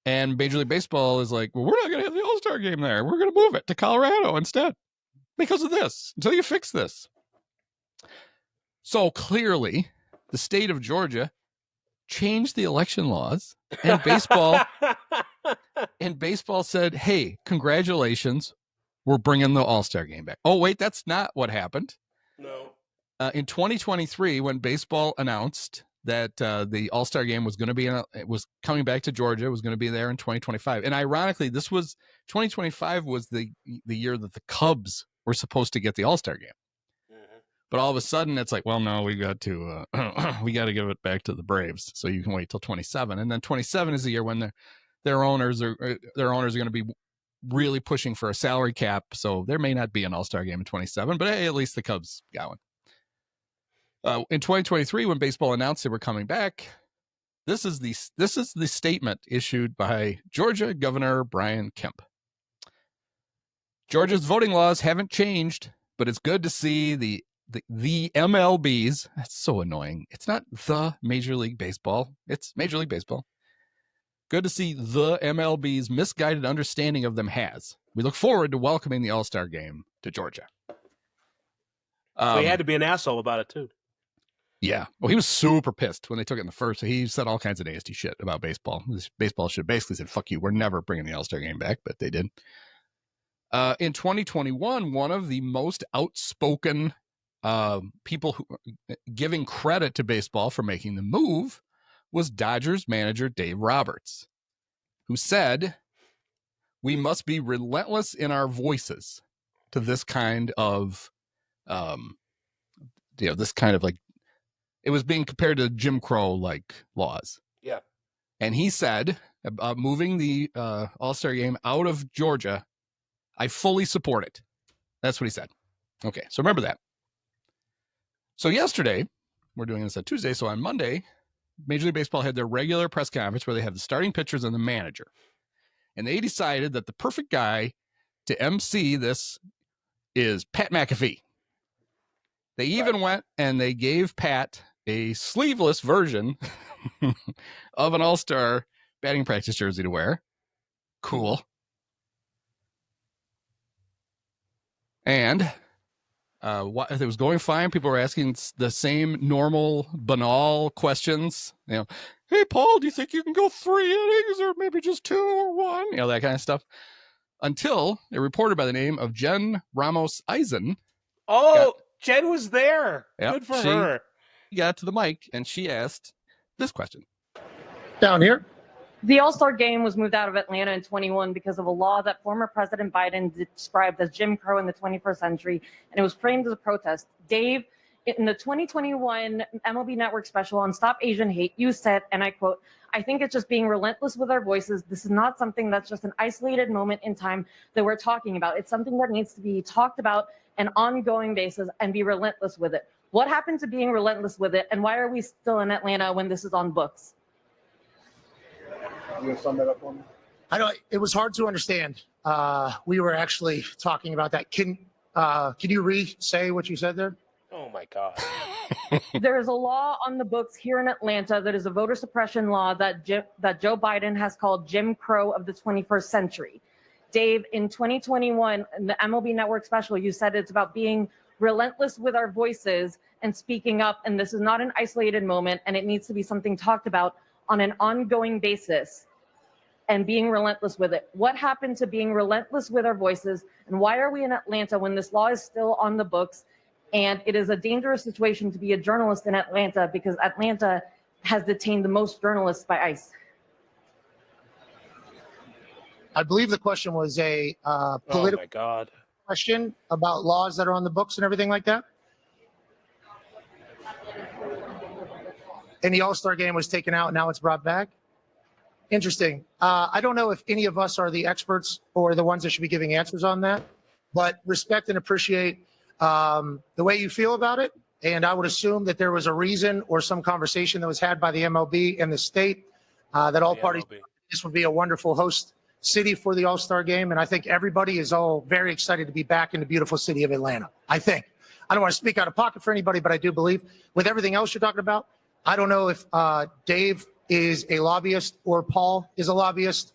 And Major League Baseball is like, well, we're not going to have the All-Star game there. We're going to move it to Colorado instead because of this, until you fix this. So clearly, the state of Georgia changed the election laws, and baseball said, hey, congratulations, we're bringing the All-Star game back. Oh, wait, that's not what happened. No. In 2023, when baseball announced that the All-Star game was going to be it was coming back to Georgia, was going to be there in 2025. And ironically, 2025 was the year that the Cubs were supposed to get the All-Star game. But all of a sudden, it's like, well, no, we got to give it back to the Braves, so you can wait till 27, and then 27 is the year when their owners are going to be really pushing for a salary cap, so there may not be an All-Star game in 27, but hey, at least the Cubs got one. In 2023, when baseball announced they were coming back, this is the statement issued by Georgia Governor Brian Kemp. Georgia's voting laws haven't changed, but it's good to see the MLBs. That's so annoying. It's not the Major League Baseball. It's Major League Baseball. Good to see the MLB's misguided understanding of them has. We look forward to welcoming the All-Star game to Georgia. So he had to be an asshole about it, too. Yeah. Well, he was super pissed when they took it in the first. He said all kinds of nasty shit about baseball. Baseball should basically said, fuck you, we're never bringing the All-Star game back, but they did. In 2021, one of the most outspoken people who giving credit to baseball for making the move was Dodgers manager Dave Roberts, who said, we must be relentless in our voices to this kind of, this kind of like, it was being compared to Jim Crow like laws. Yeah. And he said, moving the All-Star game out of Georgia, I fully support it. That's what he said. Okay, so remember that. So yesterday, we're doing this on Tuesday, so on Monday, Major League Baseball had their regular press conference where they have the starting pitchers and the manager. And they decided that the perfect guy to MC this is Pat McAfee. They even went and they gave Pat a sleeveless version of an All-Star batting practice jersey to wear. Cool. And it was going fine. People were asking the same normal, banal questions. Hey, Paul, do you think you can go 3 innings or maybe just 2 or 1? That kind of stuff. Until a reporter by the name of Jen Ramos Eisen. Jen was there. Yep, good for her. She got to the mic and she asked this question. Down here. The All-Star game was moved out of Atlanta in 21 because of a law that former President Biden described as Jim Crow in the 21st century, and it was framed as a protest. Dave, in the 2021 MLB Network special on Stop Asian Hate, you said, and I quote, I think it's just being relentless with our voices. This is not something that's just an isolated moment in time that we're talking about. It's something that needs to be talked about on an ongoing basis and be relentless with it. What happened to being relentless with it, and why are we still in Atlanta when this is on books? You gonna sum that up for me? I know it was hard to understand. We were actually talking about that. Can Can you re-say what you said there? Oh my God. There is a law on the books here in Atlanta that is a voter suppression law that Joe Biden has called Jim Crow of the 21st century. Dave, in 2021, in the MLB Network special, you said it's about being relentless with our voices and speaking up. And this is not an isolated moment, and it needs to be something talked about on an ongoing basis and being relentless with it. What happened to being relentless with our voices? And why are we in Atlanta when this law is still on the books? And it is a dangerous situation to be a journalist in Atlanta because Atlanta has detained the most journalists by ICE. I believe the question was a Oh political my God. question about laws that are on the books and everything like that. And the All-Star game was taken out, now it's brought back. Interesting. I don't know if any of us are the experts or the ones that should be giving answers on that, but respect and appreciate the way you feel about it. And I would assume that there was a reason or some conversation that was had by the MLB and the state that all parties, this would be a wonderful host city for the All-Star game. And I think everybody is all very excited to be back in the beautiful city of Atlanta. I think. I don't want to speak out of pocket for anybody, but I do believe with everything else you're talking about, I don't know if Dave is a lobbyist or Paul is a lobbyist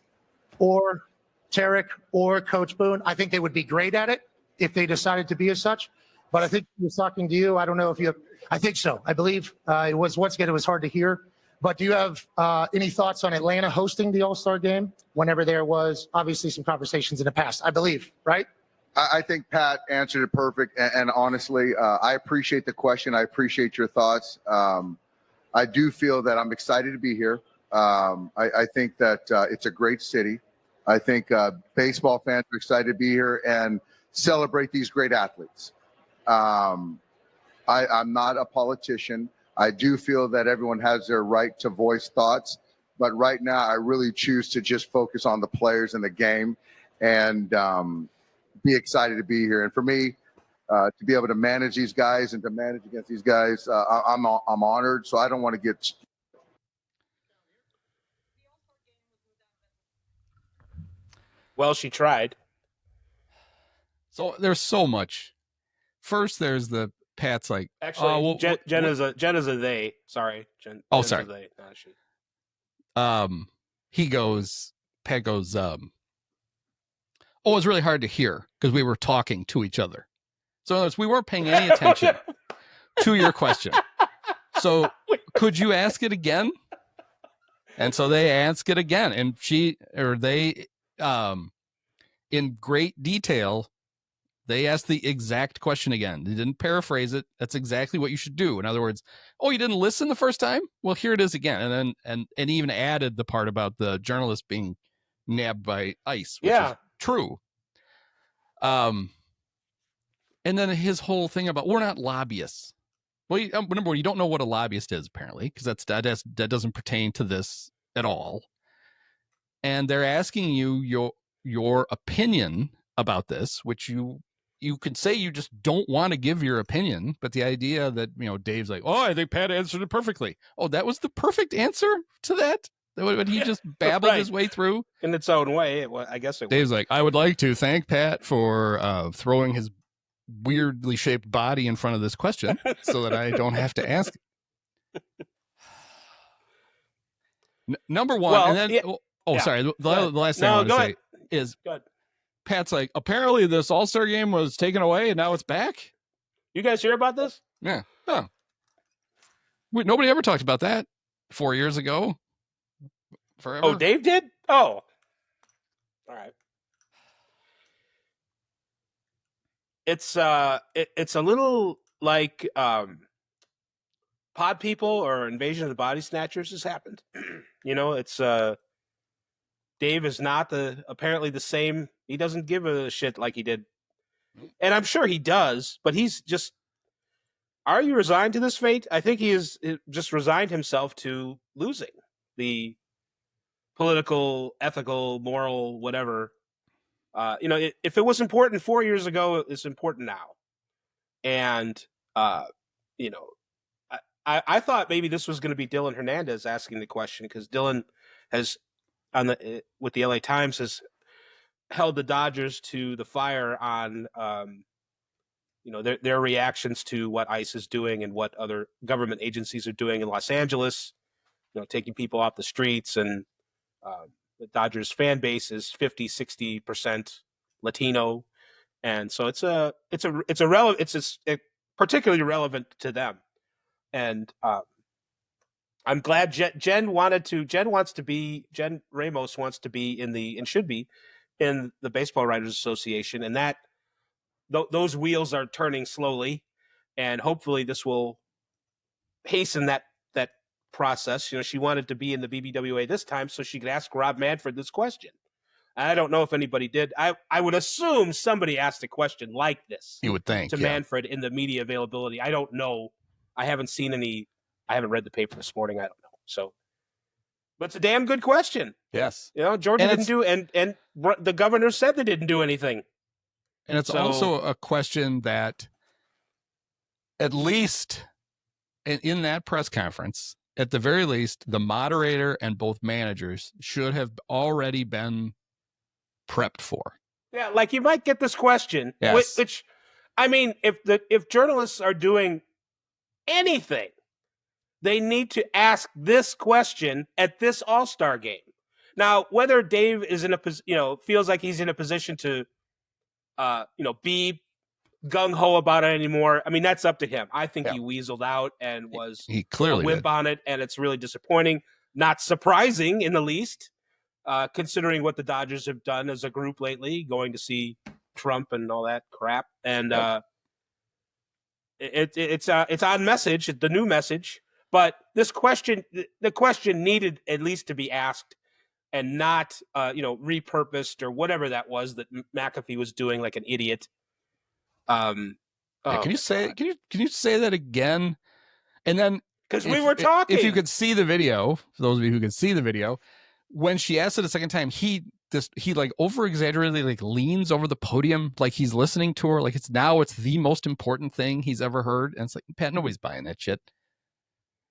or Tarek or Coach Boone. I think they would be great at it if they decided to be as such. But I think he was talking to you. I don't know if you, I think so. I believe it was, once again, it was hard to hear. But do you have any thoughts on Atlanta hosting the All-Star game whenever there was obviously some conversations in the past, I believe, right? I think Pat answered it perfect. And honestly, I appreciate the question. I appreciate your thoughts. I do feel that I'm excited to be here. I think that it's a great city. I think baseball fans are excited to be here and celebrate these great athletes. I'm not a politician. I do feel that everyone has their right to voice thoughts. But right now, I really choose to just focus on the players and the game and be excited to be here. And for me, to be able to manage these guys and to manage against these guys, I'm honored. So I don't want to get. Well, she tried. So there's so much. First, there's the Pat's like, actually, Jen is a they. Sorry, Jen. Oh, Jen's sorry. A they, not a she. Pat goes, oh, it's really hard to hear because we were talking to each other. So in other words, we weren't paying any attention to your question. So could you ask it again? And so they ask it again, and they, in great detail, they asked the exact question again. They didn't paraphrase it. That's exactly what you should do. In other words, oh, you didn't listen the first time? Well, here it is again. And even added the part about the journalist being nabbed by ICE, which is true. And then his whole thing about we're not lobbyists. Well, number one, you don't know what a lobbyist is apparently, because that doesn't pertain to this at all. And they're asking you your opinion about this, which you could say you just don't want to give your opinion, but the idea that, Dave's like, oh, I think Pat answered it perfectly. Oh, that was the perfect answer to that? When he just babbled his way through? In its own way, I guess it was. Dave's like, I would like to thank Pat for throwing his weirdly shaped body in front of this question so that I don't have to ask it. Number one, well, and then, sorry, the last thing I want to say is, Pat's like, apparently this All-Star game was taken away and now it's back. You guys hear about this? Yeah. Oh. Nobody ever talked about that 4 years ago. Forever. Oh, Dave did? Oh. All right. It's a little like Pod People or Invasion of the Body Snatchers has happened. It's Dave is not apparently the same. He doesn't give a shit like he did. And I'm sure he does, but he's just, are you resigned to this fate? I think he is just resigned himself to losing the political, ethical, moral, whatever. If it was important 4 years ago, it's important now. And, I thought maybe this was going to be Dylan Hernandez asking the question, because Dylan has, with the LA Times, has held the Dodgers to the fire on their reactions to what ICE is doing and what other government agencies are doing in Los Angeles, taking people off the streets. And the Dodgers fan base is 50-60% Latino. And so it's particularly relevant to them. And I'm glad Jen Ramos wants to be and should be in the Baseball Writers Association. And that those wheels are turning slowly, and hopefully this will hasten that process. She wanted to be in the BBWA this time so she could ask Rob Manfred this question. I don't know if anybody did. I would assume somebody asked a question like this. You would think to Manfred in the media availability. I don't know. I haven't seen any. I haven't read the paper this morning. I don't know. So, but it's a damn good question. Yes. Georgia didn't do, and the governor said they didn't do anything. And it's also a question that, at least in that press conference, at the very least, the moderator and both managers should have already been prepped for. Yeah, like you might get this question, yes. which, I mean, if journalists are doing anything, they need to ask this question at this All-Star game. Now, whether Dave is feels like he's in a position to, be gung-ho about it anymore, I mean, that's up to him. I think he weaseled out and was he clearly a wimp on it, and it's really disappointing. Not surprising in the least, considering what the Dodgers have done as a group lately, going to see Trump and all that crap. And it's on message, the new message. But the question needed at least to be asked, and not repurposed or whatever that was that McAfee was doing like an idiot. Can you say that again? And then, because we were talking, if you could see the video, for those of you who could see the video, when she asked it a second time, he like over exaggeratedly like leans over the podium like he's listening to her, like it's the most important thing he's ever heard. And it's like, Pat, nobody's buying that shit.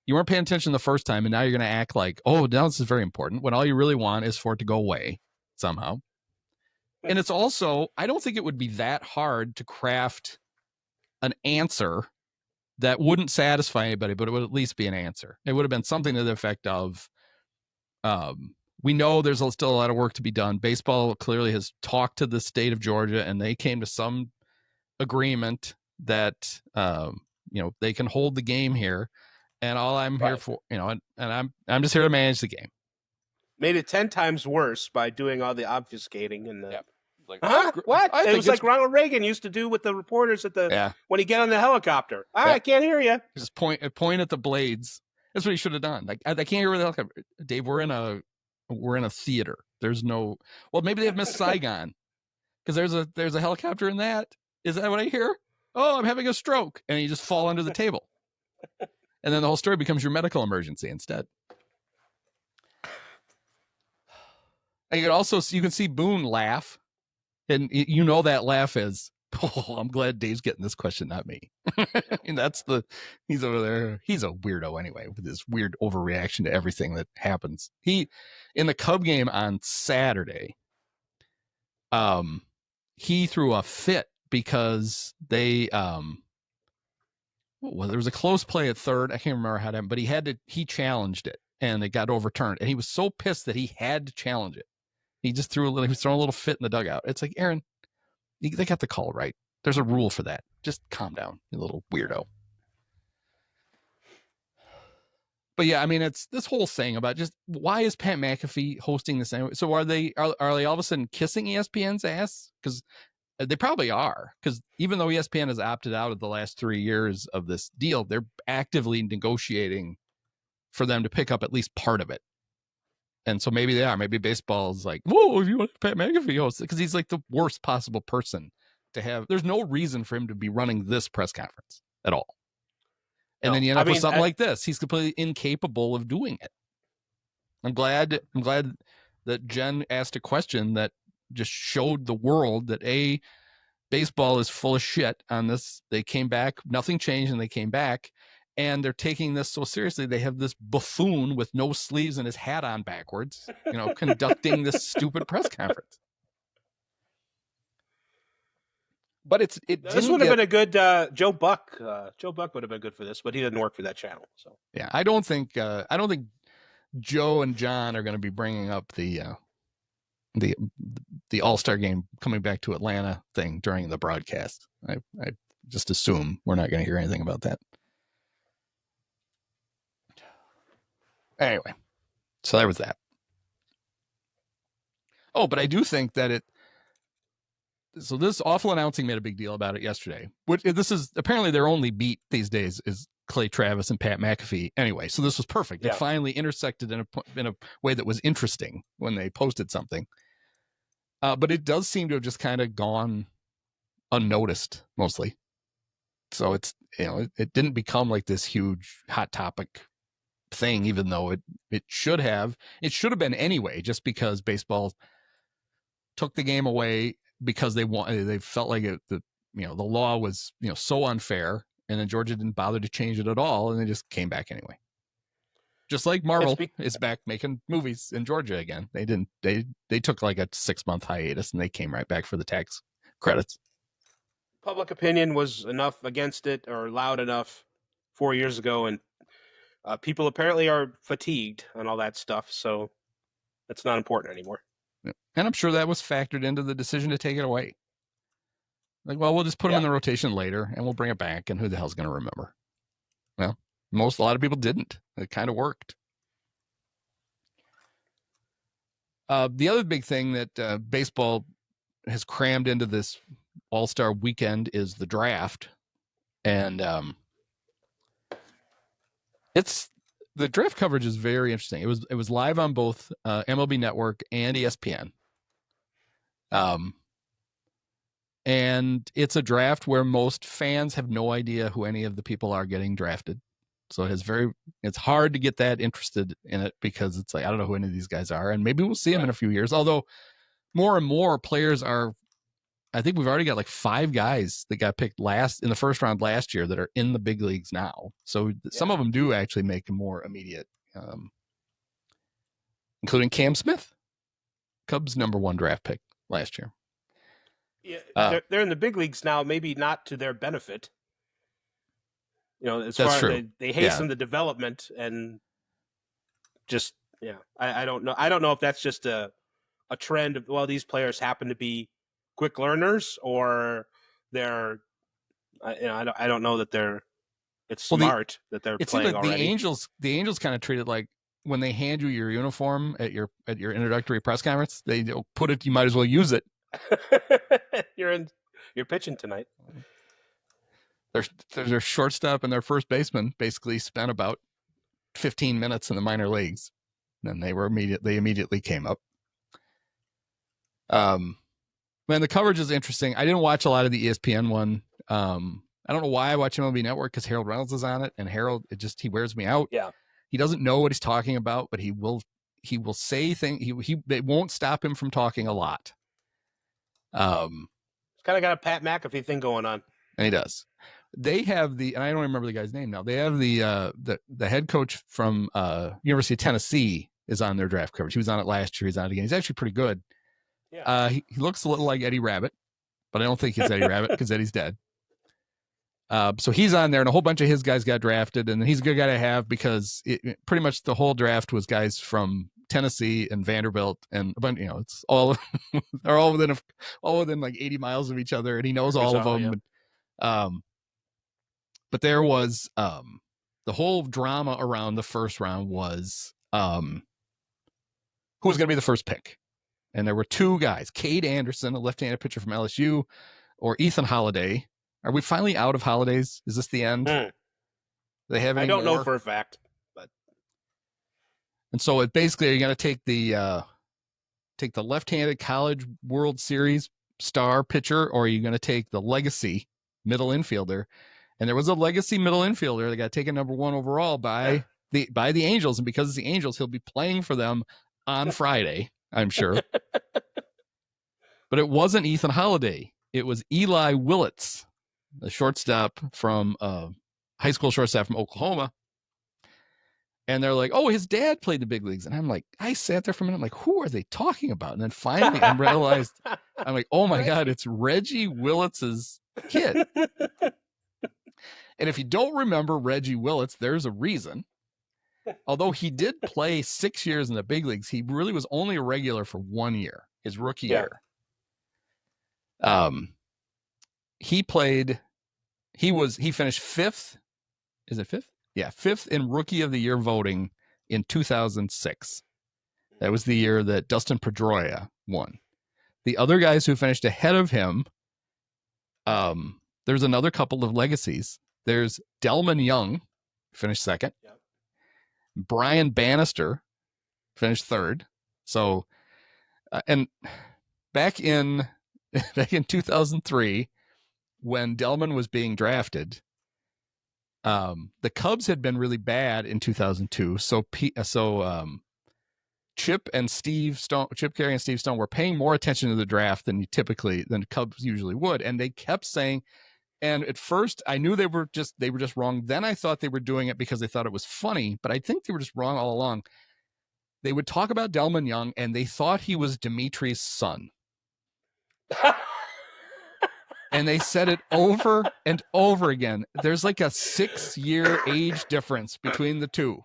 You weren't paying attention the first time, and now you're going to act like, oh, now this is very important, when all you really want is for it to go away somehow. And it's also, I don't think it would be that hard to craft an answer that wouldn't satisfy anybody, but it would at least be an answer. It would have been something to the effect of, we know there's still a lot of work to be done. Baseball clearly has talked to the state of Georgia, and they came to some agreement that, they can hold the game here. And all I'm here for, and I'm just here to manage the game. Made it 10 times worse by doing all the obfuscating and the like, what? It was like Ronald Reagan used to do with the reporters at when he get on the helicopter. I can't hear you. Just point at the blades. That's what he should have done. Like, I can't hear the helicopter. Dave, we're in a theater. There's no. Well, maybe they've missed Saigon because there's a helicopter in that. Is that what I hear? Oh, I'm having a stroke, and you just fall under the table. And then the whole story becomes your medical emergency instead. And you can see Boone laugh. And that laugh is, oh, I'm glad Dave's getting this question, not me. And he's over there. He's a weirdo anyway, with this weird overreaction to everything that happens. In the Cub game on Saturday, he threw a fit because they, well, there was a close play at third. I can't remember how it happened, but he challenged it and it got overturned. And he was so pissed that he had to challenge it. He just he was throwing a little fit in the dugout. It's like, Aaron, they got the call right. There's a rule for that. Just calm down, you little weirdo. But yeah, I mean, it's this whole thing about just why is Pat McAfee hosting this anyway? So are they all of a sudden kissing ESPN's ass? Because they probably are, because even though ESPN has opted out of the last 3 years of this deal, they're actively negotiating for them to pick up at least part of it. And so maybe they are. Maybe baseball's like, whoa, if you want Pat McAfee host it, because he's like the worst possible person to have. There's no reason for him to be running this press conference at all. And then you end up with something like this. He's completely incapable of doing it. I'm glad that Jen asked a question that just showed the world that baseball is full of shit on this. They came back, nothing changed, and they came back, and they're taking this so seriously. They have this buffoon with no sleeves and his hat on backwards, conducting this stupid press conference. But it This would have been a good Joe Buck. Joe Buck would have been good for this, but he didn't work for that channel. So yeah, I don't think Joe and John are going to be bringing up the All-Star game coming back to Atlanta thing during the broadcast. I just assume we're not going to hear anything about that. Anyway, so that was that. Oh, but I do think that so this awful announcing made a big deal about it yesterday. Which this is apparently their only beat these days is Clay Travis and Pat McAfee. Anyway, so this was perfect. Yeah. It finally intersected in a way that was interesting when they posted something. But it does seem to have just kind of gone unnoticed mostly. So it's, it didn't become like this huge hot topic thing, even though it should have been anyway, just because baseball took the game away because they felt like the law was, so unfair, and then Georgia didn't bother to change it at all. And they just came back anyway. Just like Marvel is back making movies in Georgia again. They took like a 6-month hiatus and they came right back for the tax credits. public opinion was enough against it, or loud enough 4 years ago, and people apparently are fatigued on all that stuff. So it's not important anymore. And I'm sure that was factored into the decision to take it away. Like, well, we'll just put them in the rotation later and we'll bring it back. And who the hell's going to remember? Well, a lot of people didn't. It kind of worked. The other big thing that baseball has crammed into this All-Star weekend is the draft. And the draft coverage is very interesting. It was live on both MLB Network and ESPN. And it's a draft where most fans have no idea who any of the people are getting drafted. So it's hard to get that interested in it, because it's like, I don't know who any of these guys are, and maybe we'll see them in a few years. Although more and more players I think we've already got like 5 guys that got picked in the first round last year that are in the big leagues now. So some of them do actually make a more immediate, including Cam Smith, Cubs #1 draft pick last year. Yeah, they're in the big leagues now, maybe not to their benefit. As That's far true. as they hasten the development, and just I don't know. I don't know if that's just a trend of, well, these players happen to be quick learners, or they're I don't know that it's smart that they're playing like already. The Angels kind of treat it like when they hand you your uniform at your introductory press conference, they put it, you might as well use it. You're pitching tonight. Their shortstop and their first baseman basically spent about 15 minutes in the minor leagues. Then they immediately came up. Man, the coverage is interesting. I didn't watch a lot of the ESPN one. I don't know why I watch MLB Network, because Harold Reynolds is on it, and Harold, he wears me out. Yeah. He doesn't know what he's talking about, but he will say things. They won't stop him from talking a lot. It's kind of got a Pat McAfee thing going on. And he does. They have and I don't remember the guy's name now. They have the head coach from University of Tennessee is on their draft coverage. He was on it last year. He's on it again. He's actually pretty good. Yeah. He looks a little like Eddie Rabbit, but I don't think he's Eddie Rabbit because Eddie's dead. So he's on there, and a whole bunch of his guys got drafted, and he's a good guy to have, because pretty much the whole draft was guys from Tennessee and Vanderbilt, and a bunch, it's all they're all within like 80 miles of each other, and he knows all of them. Yeah. But there was the whole drama around the first round was who was going to be the first pick, and there were 2 guys: Cade Anderson, a left-handed pitcher from LSU, or Ethan Holiday. Are we finally out of holidays? Is this the end? They have any I don't more? know for a fact, but and so it basically, you're going to take the left-handed College World Series star pitcher, or are you going to take the legacy middle infielder? And there was a legacy middle infielder that got taken #1 overall by the Angels, and because it's the Angels, he'll be playing for them on Friday, I'm sure. But it wasn't Ethan Holiday. It was Eli Willits, the shortstop from high school shortstop from Oklahoma. And they're like, oh, his dad played the big leagues. And I'm like, I sat there for a minute. I'm like, who are they talking about? And then finally I realized, I'm like, oh my God, it's Reggie Willits's kid. And if you don't remember Reggie Willits, there's a reason. Although he did play 6 years in the big leagues, he really was only a regular for 1 year, his rookie year. He finished fifth. Is it fifth? Yeah, fifth in Rookie of the Year voting in 2006. That was the year that Dustin Pedroia won. The other guys who finished ahead of him, there's another couple of legacies. There's Delman Young, finished second. Yep. Brian Bannister finished third. So, and back in 2003, when Delman was being drafted, the Cubs had been really bad in 2002. So Chip Carey and Steve Stone were paying more attention to the draft than Cubs usually would. And they kept saying, and at first I knew they were just wrong. Then I thought they were doing it because they thought it was funny, but I think they were just wrong all along. They would talk about Delman Young and they thought he was Dimitri's son. And they said it over and over again. There's like a 6-year age difference between the two.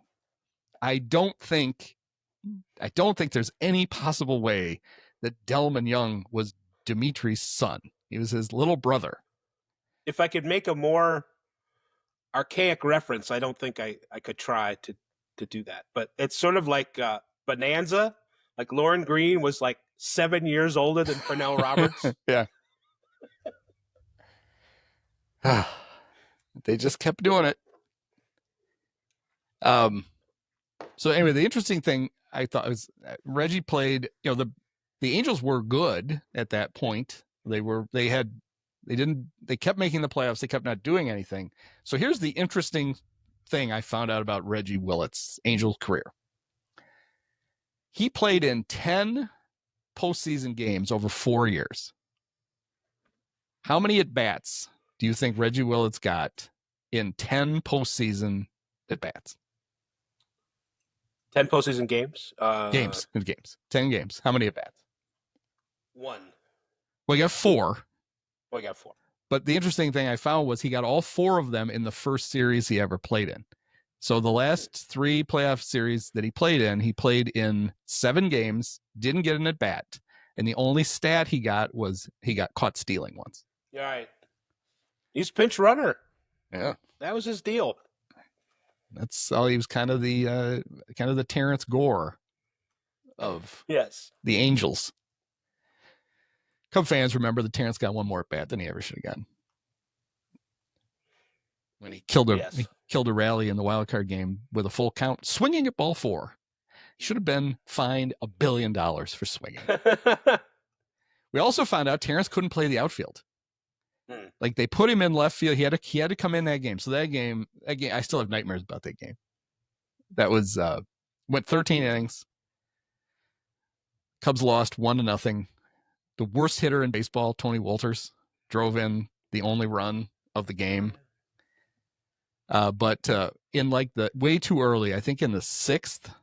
I don't think there's any possible way that Delman Young was Dimitri's son. He was his little brother. If I could make a more archaic reference, I don't think I could try to do that. But it's sort of like Bonanza. Like Lauren Green was like 7 years older than Pernell Roberts. Yeah. They just kept doing it. So anyway, the interesting thing I thought was Reggie played, the Angels were good at that point. They kept making the playoffs. They kept not doing anything. So here's the interesting thing I found out about Reggie Willits' Angels career. He played in 10 postseason games over 4 years. How many at-bats do you think Reggie Willits got in 10 postseason at-bats? 10 postseason games? Games. 10 games. How many at-bats? 1. Well, you got 4. Well, I got 4. But the interesting thing I found was he got all 4 of them in the first series he ever played in. So the last 3 playoff series that he played in 7 games, didn't get an at-bat. And the only stat he got was he got caught stealing once. All right. He's pinch runner. Yeah. That was his deal. That's all. He was kind of the Terrence Gore of the Angels. Cub fans remember that Terrence got one more at bat than he ever should have gotten. When he killed a rally in the wild card game with a full count, swinging at ball 4. He should have been fined $1 billion for swinging. We also found out Terrence couldn't play the outfield. Like they put him in left field. He had to come in that game. So that game, I still have nightmares about that game. That was went 13 innings. Cubs lost 1-0. The worst hitter in baseball, Tony Wolters, drove in the only run of the game. But in like the way too early, I think in the 6th,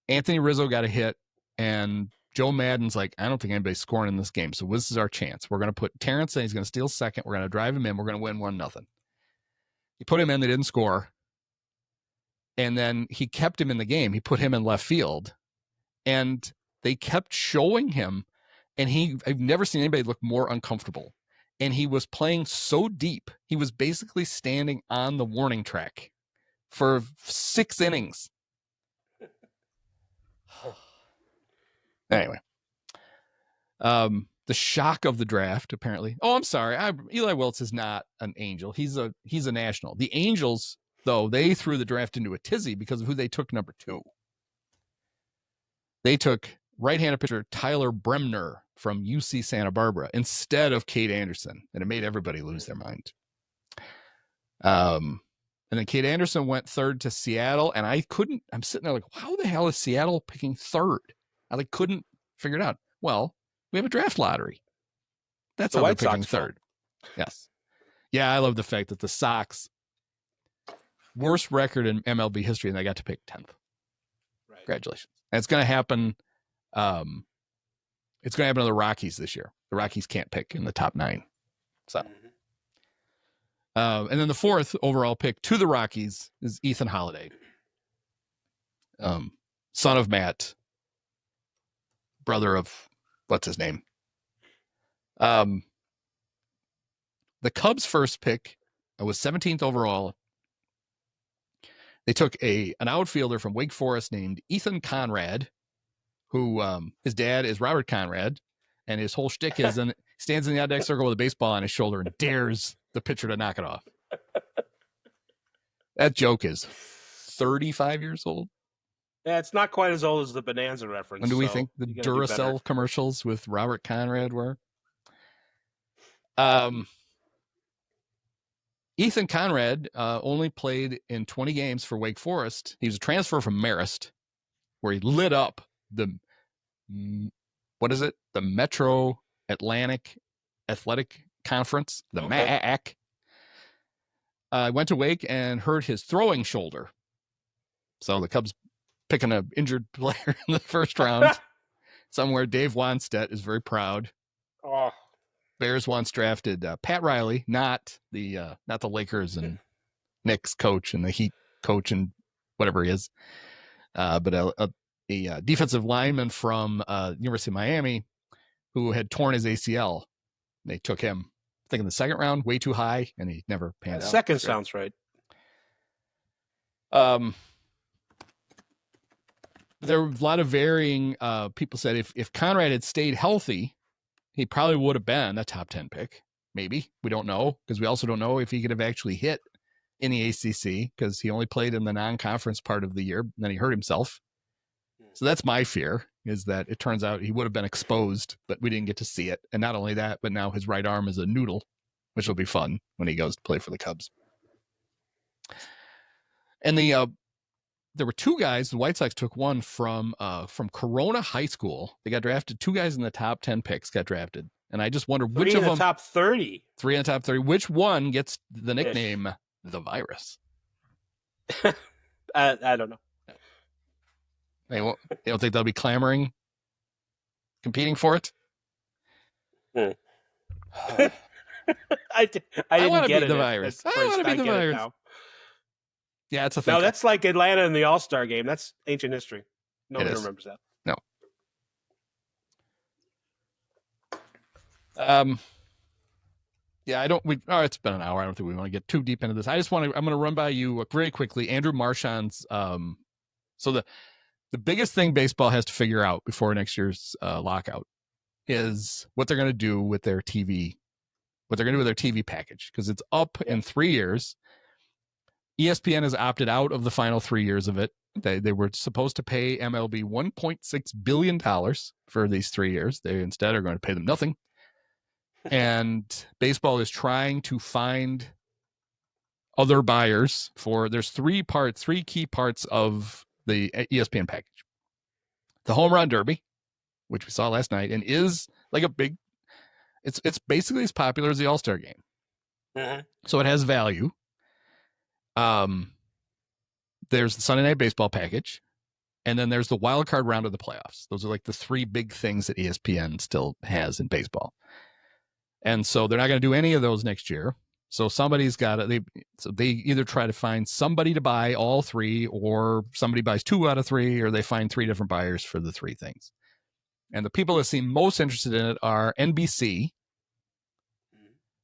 Anthony Rizzo got a hit, and Joe Madden's like, I don't think anybody's scoring in this game, so this is our chance. We're going to put Terrence in. He's going to steal second. We're going to drive him in. We're going to win 1-0. He put him in. They didn't score. And then he kept him in the game. He put him in left field. And they kept showing him. And I've never seen anybody look more uncomfortable. And he was playing so deep. He was basically standing on the warning track for 6 innings. Anyway, the shock of the draft, apparently. Oh, I'm sorry. Eli Wiltz is not an Angel. He's a National. The Angels, though, they threw the draft into a tizzy because of who they took number 2. They took right-handed pitcher Tyler Bremner from UC Santa Barbara instead of Kate Anderson, and it made everybody lose their mind. And then Kate Anderson went 3rd to Seattle, and I'm sitting there like, how the hell is Seattle picking 3rd? I couldn't figure it out. Well, we have a draft lottery. That's how they're picking 3rd. Yes. Yeah, I love the fact that the Sox worst record in MLB history, and they got to pick 10th. Right. Congratulations. And it's going to happen. It's going to happen to the Rockies this year. The Rockies can't pick in the top 9. So, and then the 4th overall pick to the Rockies is Ethan Holiday, son of Matt, brother of what's his name. The Cubs' first pick was 17th overall. They took an outfielder from Wake Forest named Ethan Conrad, who his dad is Robert Conrad, and his whole shtick is stands in the on-deck circle with a baseball on his shoulder and dares the pitcher to knock it off. That joke is 35 years old. Yeah, it's not quite as old as the Bonanza reference. When do we think the Duracell commercials with Robert Conrad were? Ethan Conrad only played in 20 games for Wake Forest. He was a transfer from Marist, where he lit up the Metro Atlantic Athletic Conference, the MAAC. Went to Wake and hurt his throwing shoulder. So the Cubs picking an injured player in the first round. Somewhere Dave Wanstedt is very proud. Oh. Bears once drafted Pat Riley, not the Lakers and Knicks coach and the Heat coach and whatever he is, but a defensive lineman from University of Miami who had torn his ACL. They took him, I think, in the second round, way too high, and he never panned out. Second sounds right. There were a lot of varying people said if Conrad had stayed healthy, he probably would have been a top 10 pick. Maybe. We don't know, because we also don't know if he could have actually hit in the ACC, because he only played in the non-conference part of the year, and then he hurt himself. So that's my fear, is that it turns out he would have been exposed, but we didn't get to see it. And not only that, but now his right arm is a noodle, which will be fun when he goes to play for the Cubs. And there were 2 guys. The White Sox took one from Corona High School. They got drafted. 2 guys in the top 10 picks got drafted, and I just wonder which of them. 3 in the top 30. 3 in the top 30. Which one gets the nickname the Virus? I don't know. They don't think they'll be competing for it. I didn't get it. The Virus. I want to be the Virus. Yeah, it's a thing. No, that's like Atlanta in the All-Star game. That's ancient history. Nobody remembers that. No. Yeah, it's been an hour. I don't think we want to get too deep into this. I'm going to run by you very quickly. Andrew Marchand's, so the biggest thing baseball has to figure out before next year's lockout is what they're going to do with their TV, package, because it's up in 3 years. ESPN has opted out of the final 3 years of it. They were supposed to pay MLB $1.6 billion for these 3 years. They instead are going to pay them nothing. And baseball is trying to find other buyers there's 3 key parts of the ESPN package. The Home Run Derby, which we saw last night, and is like it's basically as popular as the All-Star game. Mm-hmm. So it has value. There's the Sunday Night Baseball package, and then there's the wild card round of the playoffs. Those are like the 3 big things that ESPN still has in baseball. And so they're not going to do any of those next year. So somebody's got to, they either try to find somebody to buy all 3, or somebody buys 2 out of 3, or they find 3 different buyers for the 3 things. And the people that seem most interested in it are NBC,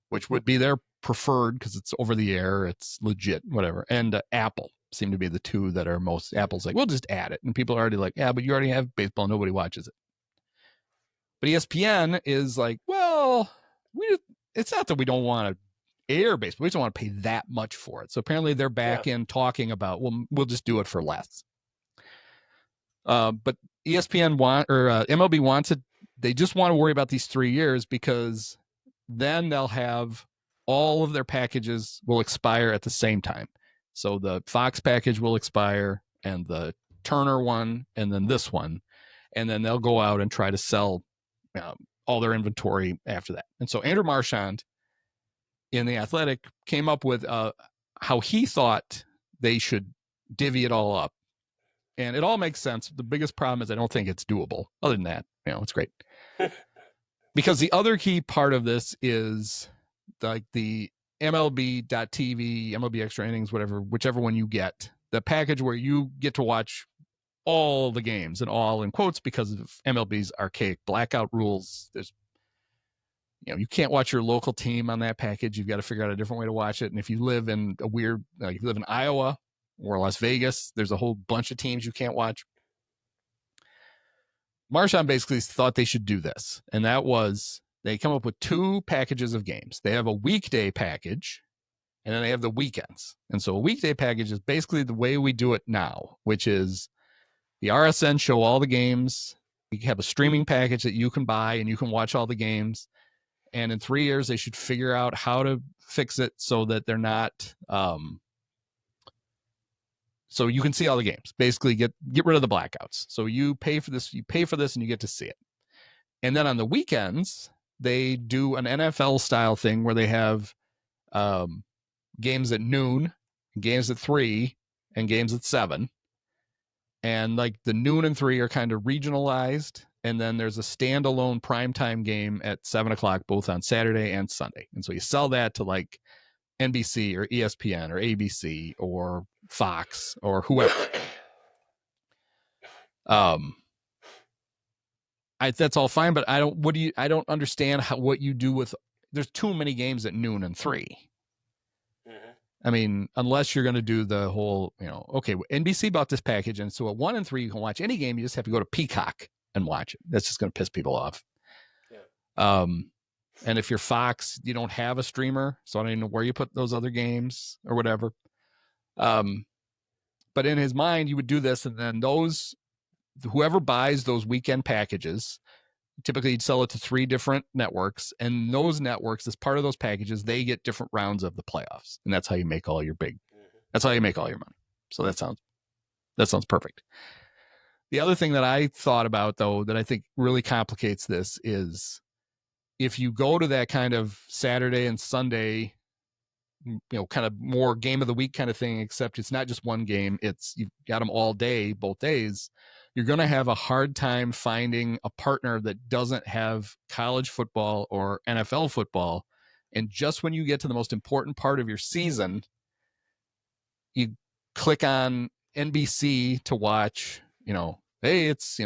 which would be their preferred because it's over the air, it's legit, whatever. And Apple seem to be the 2 that are most. Apple's like, we'll just add it. And people are already like, yeah, but you already have baseball. Nobody watches it. But ESPN is like, well, it's not that we don't want to air baseball. We just don't want to pay that much for it. So apparently they're back in talking about, well, we'll just do it for less. But ESPN MLB wants it. They just want to worry about these 3 years, because then they'll have all of their packages will expire at the same time. So the Fox package will expire, and the Turner one, and then this one, and then they'll go out and try to sell all their inventory after that. And so Andrew Marchand in The Athletic came up with how he thought they should divvy it all up. And it all makes sense. The biggest problem is I don't think it's doable. Other than that, it's great. Because the other key part of this is like the MLB.TV, MLB Extra Innings, whichever one you get, the package where you get to watch all the games, and all in quotes because of MLB's archaic blackout rules. There's, you can't watch your local team on that package. You've got to figure out a different way to watch it. And if you live in if you live in Iowa or Las Vegas, there's a whole bunch of teams you can't watch. Marshawn basically thought they should do this. And that was, they come up with 2 packages of games. They have a weekday package, and then they have the weekends. And so a weekday package is basically the way we do it now, which is the RSN show all the games. You have a streaming package that you can buy, and you can watch all the games. And in 3 years, they should figure out how to fix it so that they're not, so you can see all the games. Basically, get rid of the blackouts. So you pay for this, and you get to see it. And then on the weekends, they do an NFL style thing where they have games at noon, games at 3, and games at 7. And like the noon and 3 are kind of regionalized. And then there's a standalone primetime game at 7 o'clock, both on Saturday and Sunday. And so you sell that to like NBC or ESPN or ABC or Fox or whoever. That's all fine, but I don't understand what you do with, there's too many games at noon and 3. Mm-hmm. I mean, unless you're going to do the whole, okay, NBC bought this package, and so at 1 and 3 you can watch any game. You just have to go to Peacock and watch it. That's just going to piss people off. Yeah. And if you're Fox, you don't have a streamer, so I don't even know where you put those other games or whatever. But in his mind, you would do this, and then whoever buys those weekend packages, typically you'd sell it to 3 different networks, and those networks, as part of those packages, they get different rounds of the playoffs, and that's how you make all your that's how you make all your money. So that sounds perfect. The other thing that I thought about, though, that I think really complicates this is if you go to that kind of Saturday and Sunday, kind of more game of the week kind of thing, except it's not just one game, you've got them all day, both days, you're going to have a hard time finding a partner that doesn't have college football or NFL football. And just when you get to the most important part of your season, you click on NBC to watch, hey, it's,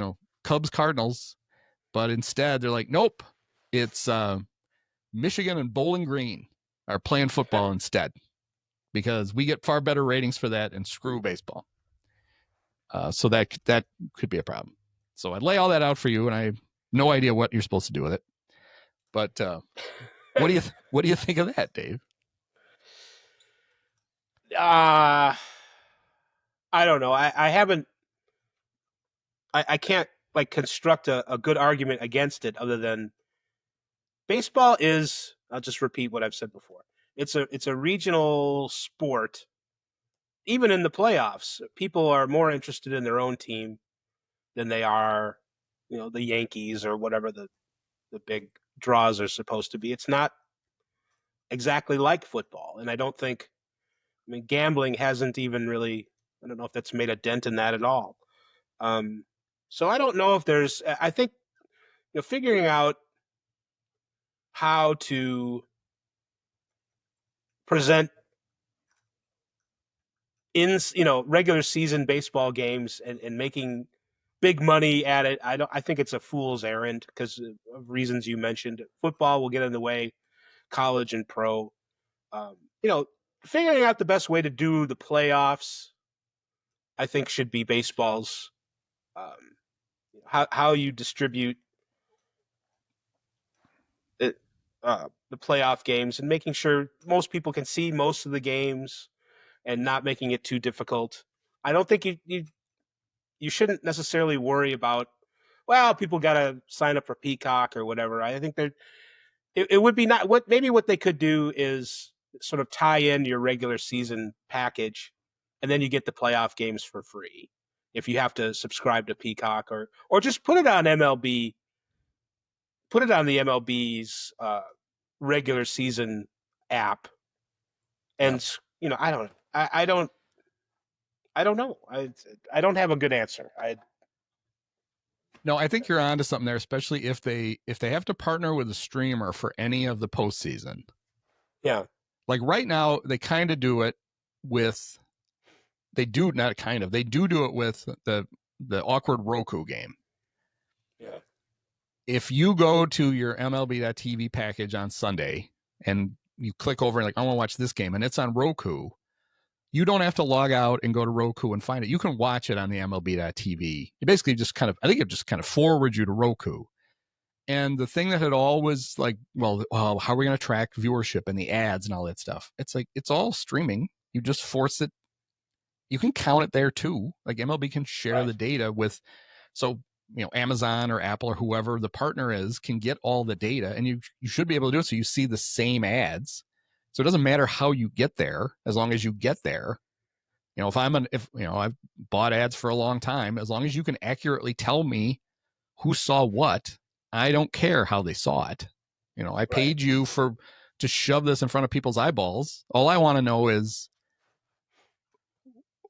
Cubs Cardinals, but instead they're like, nope, it's Michigan and Bowling Green are playing football instead, because we get far better ratings for that, and screw baseball. So that could be a problem. So I'd lay all that out for you, and I have no idea what you're supposed to do with it. But what do you think of that, Dave? I don't know. I can't like construct a good argument against it, other than baseball is, I'll just repeat what I've said before. It's a regional sport. Even in the playoffs, people are more interested in their own team than they are, the Yankees or whatever the big draws are supposed to be. It's not exactly like football. And I don't think, gambling hasn't even really, I don't know if that's made a dent in that at all. So I don't know if I think, figuring out how to present in, regular season baseball games and making big money at it, I think it's a fool's errand, because of reasons you mentioned. Football will get in the way, college and pro. Figuring out the best way to do the playoffs, I think, should be baseball's, how you distribute it, the playoff games, and making sure most people can see most of the games and not making it too difficult. I don't think you shouldn't necessarily worry about, well, people got to sign up for Peacock or whatever. I think it would be not what they could do is sort of tie in your regular season package, and then you get the playoff games for free if you have to subscribe to Peacock, or just put it on MLB, put it on the MLB's regular season app. And I don't I don't know. I don't have a good answer. No, I think you're onto something there, especially if they have to partner with a streamer for any of the postseason. Yeah. Like right now, they kind of do it with. They do not kind of. They do it with the awkward Roku game. Yeah. If you go to your MLB.TV package on Sunday and you click over and like, I want to watch this game, and it's on Roku, you don't have to log out and go to Roku and find it. You can watch it on the MLB.TV. It basically just kind of, I think it just kind of forwards you to Roku. And the thing that had always like, well, how are we going to track viewership and the ads and all that stuff? It's like, it's all streaming. You just force it. You can count it there too. Like MLB can share the data with, so, Amazon or Apple or whoever the partner is can get all the data, and you should be able to do it so you see the same ads. So it doesn't matter how you get there, as long as you get there. If I've bought ads for a long time, as long as you can accurately tell me who saw what, I don't care how they saw it. I paid you to shove this in front of people's eyeballs. All I want to know is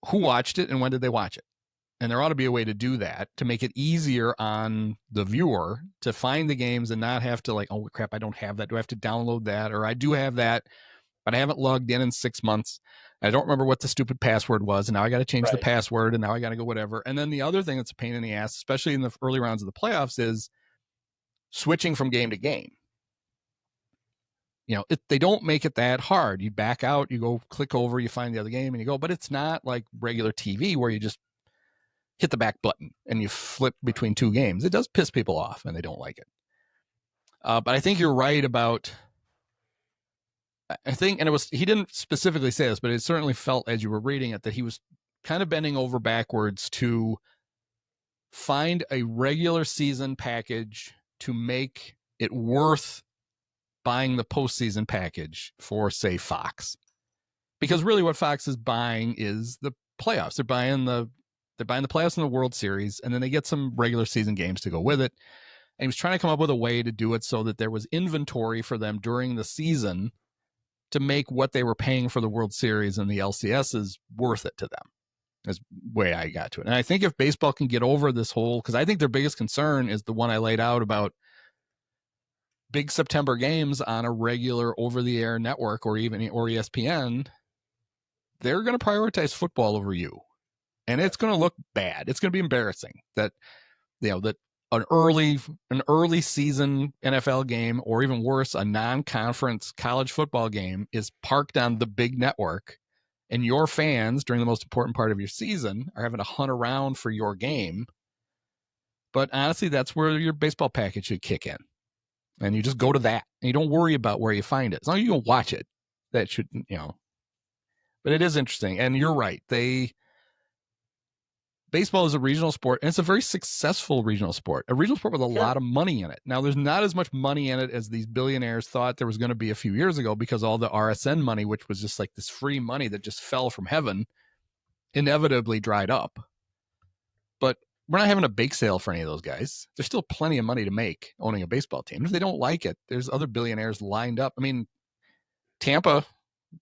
who watched it and when did they watch it. And there ought to be a way to do that to make it easier on the viewer to find the games and not have to like, oh crap, I don't have that. Do I have to download that? Or I do have that, but I haven't logged in 6 months. I don't remember what the stupid password was. And now I got to change the password, and now I got to go whatever. And then the other thing that's a pain in the ass, especially in the early rounds of the playoffs, is switching from game to game. They don't make it that hard. You back out, you go click over, you find the other game and you go, but it's not like regular TV where you just hit the back button and you flip between two games. It does piss people off and they don't like it. But I think you're right about, I think, and he didn't specifically say this, but it certainly felt as you were reading it that he was kind of bending over backwards to find a regular season package to make it worth buying the postseason package for, say, Fox. Because really what Fox is buying is the playoffs. They're buying the playoffs in the World Series, and then they get some regular season games to go with it. And he was trying to come up with a way to do it so that there was inventory for them during the season to make what they were paying for the World Series and the LCSs worth it to them. That's the way I got to it. And I think if baseball can get over this whole, because I think their biggest concern is the one I laid out about big September games on a regular over-the-air network or ESPN, they're going to prioritize football over you. And it's going to look bad. It's going to be embarrassing that an early season NFL game, or even worse, a non-conference college football game is parked on the big network, and your fans during the most important part of your season are having to hunt around for your game. But honestly, that's where your baseball package should kick in. And you just go to that and you don't worry about where you find it. As long as you can watch it, that should, but it is interesting. And you're right. Baseball is a regional sport, and it's a very successful regional sport, a regional sport with a lot of money in it. Now, there's not as much money in it as these billionaires thought there was going to be a few years ago, because all the RSN money, which was just like this free money that just fell from heaven, inevitably dried up. But we're not having a bake sale for any of those guys. There's still plenty of money to make owning a baseball team. If they don't like it, there's other billionaires lined up. I mean, Tampa,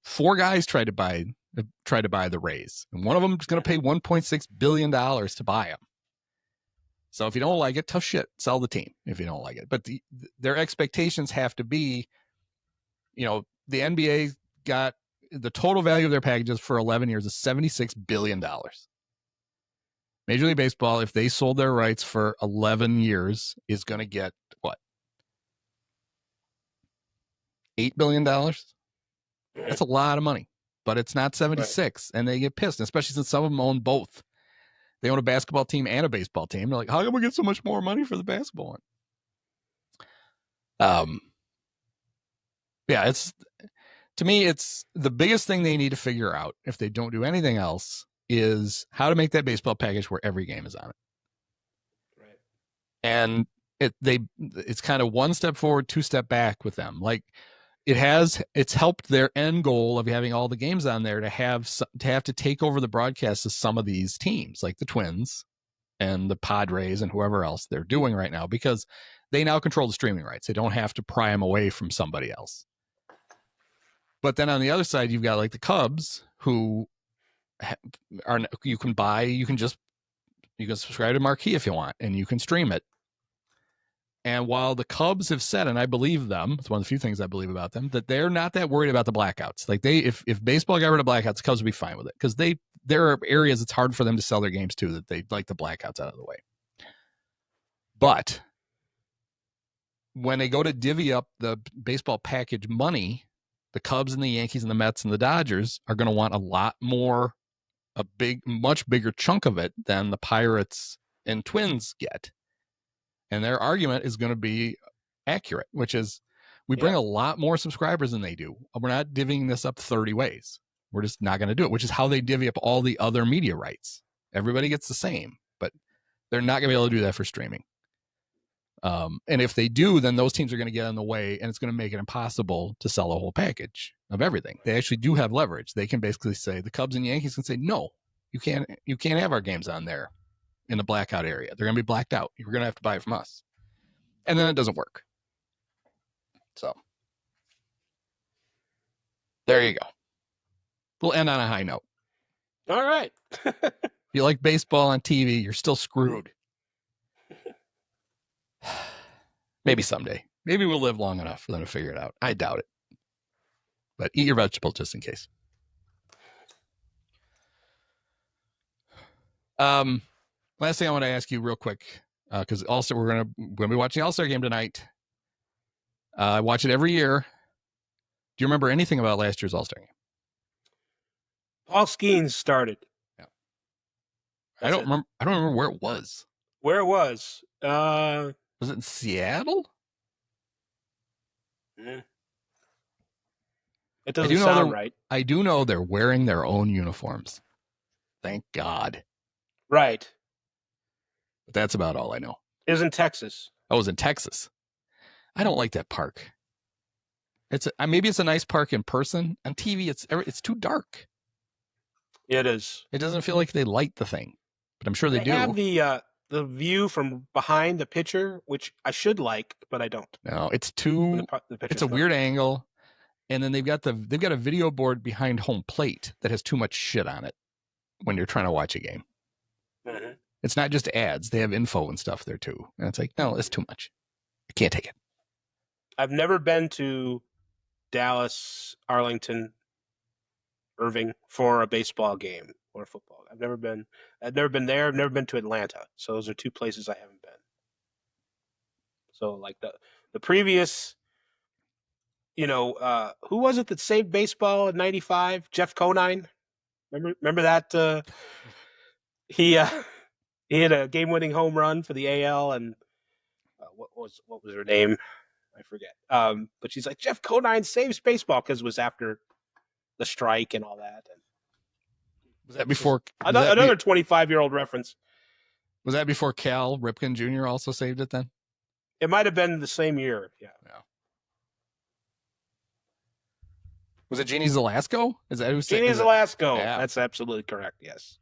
4 guys tried to buy the Rays, and one of them is going to pay $1.6 billion to buy them. So if you don't like it, tough shit, sell the team if you don't like it. But their expectations have to be, the NBA got the total value of their packages for 11 years is $76 billion. Major League Baseball, if they sold their rights for 11 years, is going to get what? $8 billion? That's a lot of money, but it's not 76, and they get pissed, especially since some of them own both. They own a basketball team and a baseball team. They're like, how can we get so much more money for the basketball one? Yeah, to me, it's the biggest thing they need to figure out, if they don't do anything else, is how to make that baseball package where every game is on it. Right. And it's kind of one step forward, 2 step back with them. Like it's helped their end goal of having all the games on there to have to take over the broadcasts of some of these teams, like the Twins and the Padres and whoever else they're doing right now, because they now control the streaming rights. They don't have to pry them away from somebody else. But then on the other side, you've got like the Cubs, who you can subscribe to Marquee if you want, and you can stream it. And while the Cubs have said, and I believe them, it's one of the few things I believe about them, that they're not that worried about the blackouts. Like if baseball got rid of blackouts, the Cubs would be fine with it, because there are areas it's hard for them to sell their games to that they like the blackouts out of the way. But when they go to divvy up the baseball package money, the Cubs and the Yankees and the Mets and the Dodgers are going to want much bigger chunk of it than the Pirates and Twins get. And their argument is going to be accurate, which is we bring a lot more subscribers than they do. We're not divvying this up 30 ways. We're just not going to do it, which is how they divvy up all the other media rights. Everybody gets the same, but they're not going to be able to do that for streaming. And if they do, then those teams are going to get in the way, and it's going to make it impossible to sell a whole package of everything. They actually do have leverage. They can basically say, the Cubs and Yankees can say, no, you can't have our games on there in the blackout area. They're going to be blacked out. You're going to have to buy it from us. And then it doesn't work. So there you go. We'll end on a high note. All right. If you like baseball on TV, you're still screwed. Maybe someday. Maybe we'll live long enough for them to figure it out. I doubt it. But eat your vegetables just in case. Last thing I want to ask you real quick, because also we're gonna be watching the All-Star game tonight. I watch it every year. Do you remember anything about last year's All-Star game? Paul Skeens started. Yeah. I don't remember where it was. Where it was? Was it in Seattle? It doesn't sound right. I do know they're wearing their own uniforms. Thank God. Right. But that's about all I know. It was in Texas. I was in Texas. I don't like that park. Maybe it's a nice park in person. On TV, it's too dark. It is. It doesn't feel like they light the thing, but I'm sure they do. Have the view from behind the pitcher, which I should like, but I don't. No, it's too. It's a weird angle, and then they've got a video board behind home plate that has too much shit on it when you're trying to watch a game. Mm-hmm. It's not just ads; they have info and stuff there too, and it's like, no, it's too much. I can't take it. I've never been to Dallas, Arlington, Irving for a baseball game or a football. I've never been there. I've never been to Atlanta. So those are two places I haven't been. So like the previous, who was it that saved baseball in '95? Jeff Conine. Remember that? He had a game-winning home run for the AL, and what was her name? I forget. But she's like, Jeff Conine saves baseball, because it was after the strike and all that. And was that before another 25-year-old reference? Was that before Cal Ripken Jr. also saved it then? It might have been the same year. Yeah. Was it Jeannie Zelasco? Is that who's Jeannie Zelasco? Yeah. That's absolutely correct. Yes.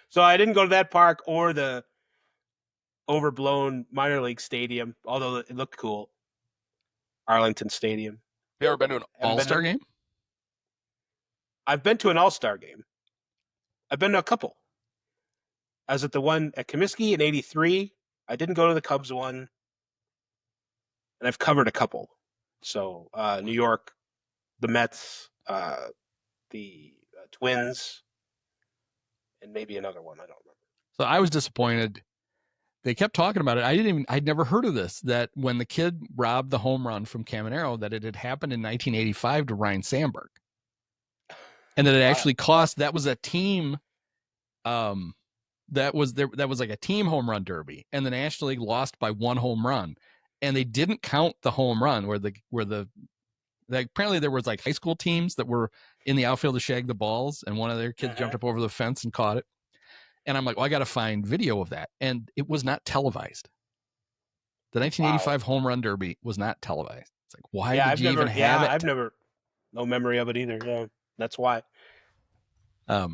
So I didn't go to that park or the overblown minor league stadium, although it looked cool. Arlington Stadium. Have you ever been to an All-Star game? I've been to an All-Star game. I've been to a couple. I was at the one at Comiskey in '83. I didn't go to the Cubs one. And I've covered a couple. So New York, the Mets, the Twins, and maybe another one. I don't remember. So I was disappointed. They kept talking about it. I'd never heard of this, that when the kid robbed the home run from Caminero, that it had happened in 1985 to Ryan Sandberg. And that it actually that was a team, that was like a team home run derby, and the National League lost by one home run, and they didn't count the home run apparently there was like high school teams that were in the outfield to shag the balls, and one of their kids jumped up over the fence and caught it. And I'm like, well, I got to find video of that. And it was not televised. The 1985 home run derby was not televised. It's like, why did you even have it? I've never, no memory of it either. Yeah, that's why. I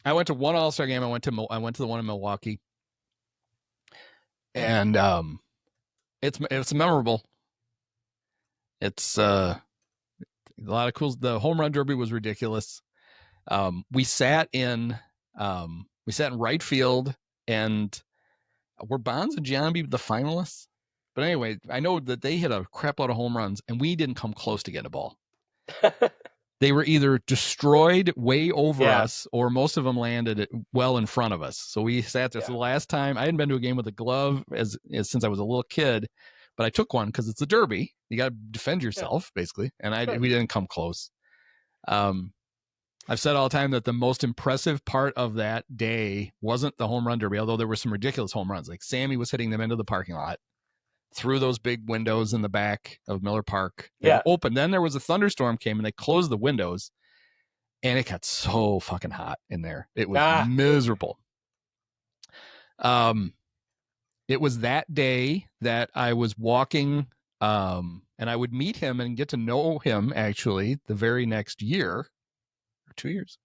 went to one All-Star game. I went to the one in Milwaukee, and it's memorable. It's a lot of cool. The home run derby was ridiculous. We sat in right field, and were Bonds and Giambi the finalists? But anyway, I know that they hit a crap load of home runs, and we didn't come close to getting a ball. They were either destroyed way over us, or most of them landed well in front of us. So we sat there. So the last time, I hadn't been to a game with a glove since I was a little kid, but I took one because it's a derby. You got to defend yourself, basically. And we didn't come close. I've said all the time that the most impressive part of that day wasn't the home run derby, although there were some ridiculous home runs. Like Sammy was hitting them into the parking lot through those big windows in the back of Miller Park. They were open. Then there was a thunderstorm came, and they closed the windows, and it got so fucking hot in there. It was miserable. It was that day that I was walking, and I would meet him and get to know him actually the very next year, or 2 years.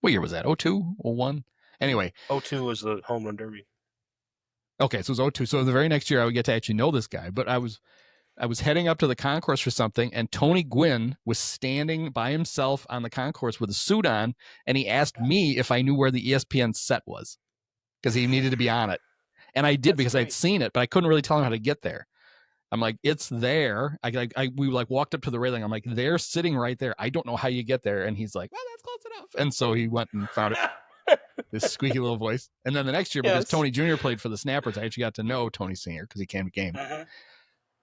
What year was that? 02, 01? Anyway. 02 was the home run derby. Okay, so it was 02. So the very next year I would get to actually know this guy. But I was heading up to the concourse for something, and Tony Gwynn was standing by himself on the concourse with a suit on, and he asked me if I knew where the ESPN set was because he needed to be on it. And I did because I'd seen it, but I couldn't really tell him how to get there. I'm like, it's there. We walked up to the railing. I'm like, they're sitting right there. I don't know how you get there. And he's like, well, that's close enough. And so he went and found it. This squeaky little voice. And then the next year, because Tony Jr. played for the Snappers, I actually got to know Tony Sr. because he came to game.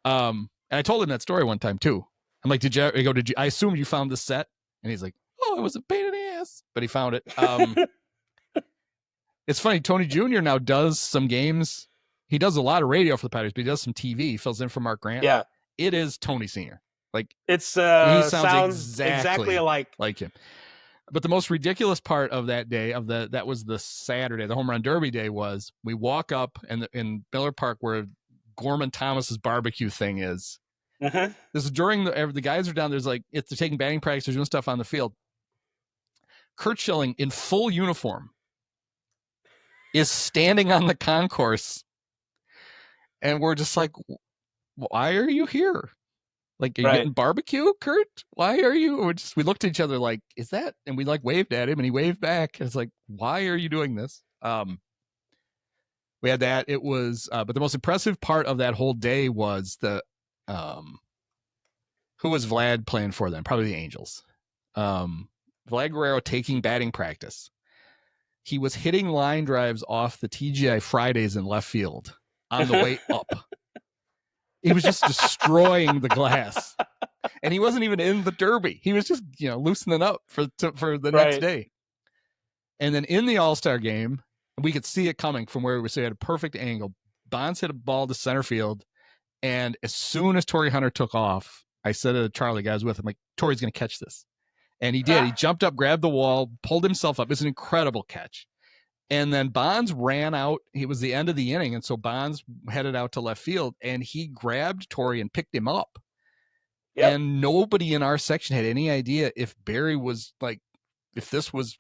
And I told him that story one time too. I'm like, did you? I assumed you found the set. And he's like, oh, it was a pain in the ass, but he found it. It's funny. Tony Jr. now does some games. He does a lot of radio for the Padres, but he does some TV. He fills in for Mark Grant. Yeah, it is Tony Sr. Like it's he sounds exactly alike like him. But the most ridiculous part of that day, that was the Saturday, the home run derby day, was we walk up in Miller Park where Gorman Thomas's barbecue thing is. This is during the guys are down. There's like they're taking batting practice, they're doing stuff on the field. Kurt Schilling in full uniform is standing on the concourse, and we're just like, why are you here? Like, are you getting barbecue, Kurt? Why are you? We looked at each other like, is that? And we like waved at him, and he waved back. It's like, why are you doing this? We had that. It was, but the most impressive part of that whole day was who was Vlad playing for then? Probably the Angels. Vlad Guerrero taking batting practice. He was hitting line drives off the TGI Fridays in left field on the way up. He was just destroying the glass, and he wasn't even in the derby. He was just, loosening up for the next day. And then in the All-Star game, we could see it coming from where we were. So he had a perfect angle. Bonds hit a ball to center field, and as soon as Torrey Hunter took off, I said to Charlie, guys with him, like, Torrey's going to catch this. And he did. He jumped up, grabbed the wall, pulled himself up. It was an incredible catch. And then Bonds ran out. It was the end of the inning, and so Bonds headed out to left field, and he grabbed Torrey and picked him up. Yep. And nobody in our section had any idea if Barry was like, if this was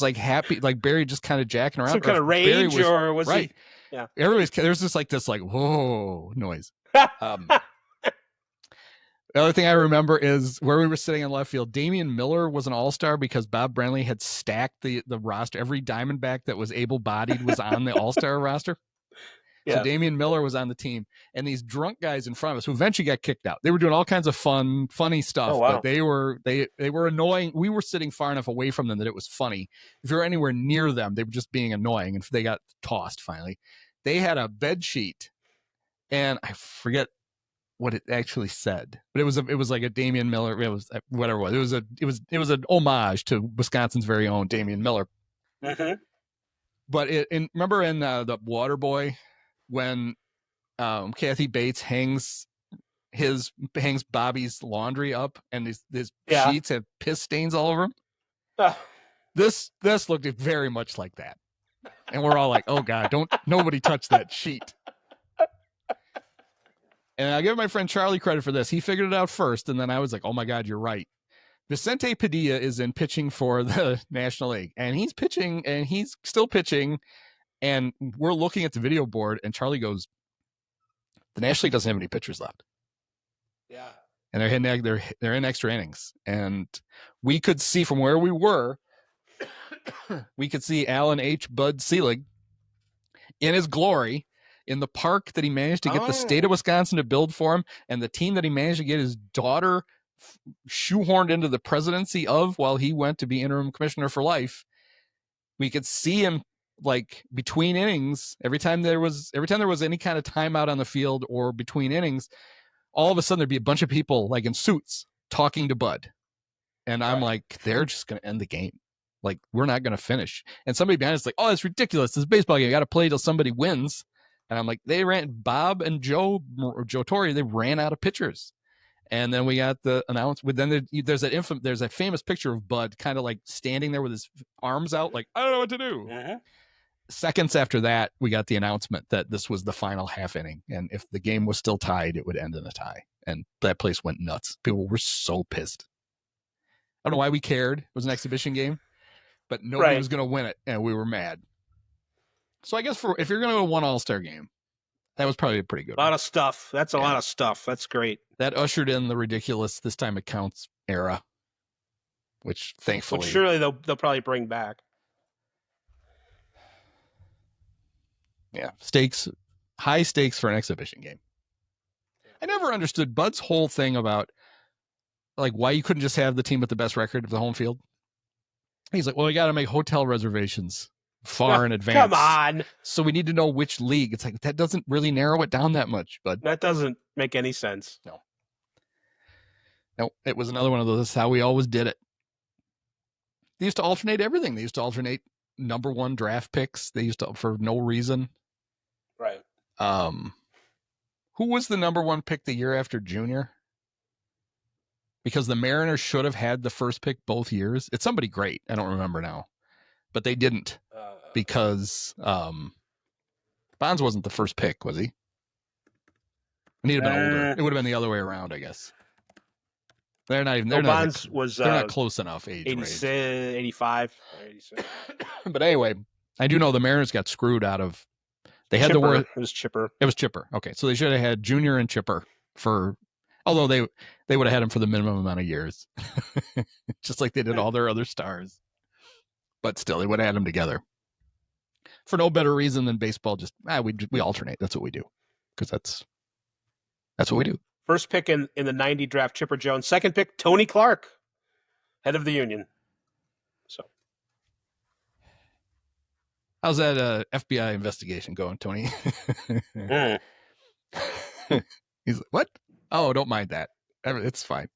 like happy, like Barry just kind of jacking around, some kind of rage, or was right? He? Yeah. Everybody's there's just like this whoa noise. The other thing I remember is where we were sitting in left field. Damian Miller was an all-star because Bob Brenly had stacked the roster. Every Diamondback that was able-bodied was on the all-star roster. Yeah. So Damian Miller was on the team. And these drunk guys in front of us who eventually got kicked out. They were doing all kinds of funny stuff. Oh, wow. But they were annoying. We were sitting far enough away from them that it was funny. If you were anywhere near them, they were just being annoying. And they got tossed finally. They had a bed sheet. And I forget what it actually said, but it was like a Damian Miller. It was whatever it was. It was an homage to Wisconsin's very own Damian Miller. But remember in the Waterboy when Kathy Bates hangs Bobby's laundry up and his sheets have piss stains all over them. This looked very much like that, and we're all like, oh God, nobody touch that sheet. And I give my friend Charlie credit for this. He figured it out first, and then I was like, oh, my God, you're right. Vicente Padilla is in pitching for the National League, and he's pitching, and he's still pitching, and we're looking at the video board, and Charlie goes, the National League doesn't have any pitchers left. Yeah. And they're in extra innings. And we could see from where we were, we could see Alan H. Bud Selig in his glory in the park that he managed to get the state of Wisconsin to build for him, and the team that he managed to get his daughter shoehorned into the presidency of while he went to be interim commissioner for life. We could see him like between innings, every time there was any kind of timeout on the field or between innings, all of a sudden there'd be a bunch of people like in suits talking to Bud. And I'm like, they're just going to end the game. Like, we're not going to finish. And somebody behind us is like, oh, it's ridiculous. This is a baseball game. You got to play till somebody wins. And I'm like, Bob and Joe Torre, they ran out of pitchers. And then we got the announcement. Then there's that famous picture of Bud kind of like standing there with his arms out, like, I don't know what to do. Seconds after that, we got the announcement that this was the final half inning. And if the game was still tied, it would end in a tie. And that place went nuts. People were so pissed. I don't know why we cared. It was an exhibition game, but nobody was going to win it. And we were mad. So I guess if you're going to go to one All-Star game, that was probably a pretty good one. A lot of stuff. That's a lot of stuff. That's great. That ushered in the ridiculous this time it counts era, which thankfully. Which surely they'll probably bring back. Yeah. High stakes for an exhibition game. I never understood Bud's whole thing about like why you couldn't just have the team with the best record of the home field. He's like, well, we got to make hotel reservations far in advance. Come on. So we need to know which league. It's like, that doesn't really narrow it down that much, but that doesn't make any sense. No, it was another one of those. That's how we always did it. They used to alternate everything. They used to alternate number one draft picks. They used to, for no reason. Right. Who was the number one pick the year after Junior? Because the Mariners should have had the first pick both years. It's somebody great. I don't remember now. But they didn't because Bonds wasn't the first pick, was he? He'd have been older. It would have been the other way around, I guess. They're not even. Bonds was. They're not close enough age. 85. 86. But anyway, I do know the Mariners got screwed out of. They had Chipper. the word. It was Chipper. It was Chipper. Okay, so they should have had Junior and Chipper for. Although they would have had him for the minimum amount of years, just like they did all their other stars. But still, they would have had them together for no better reason than baseball. Just we alternate. That's what we do because that's what we do. First pick in the 90 draft, Chipper Jones. Second pick, Tony Clark, head of the Union. So, how's that FBI investigation going, Tony? He's like, what? Oh, don't mind that. It's fine.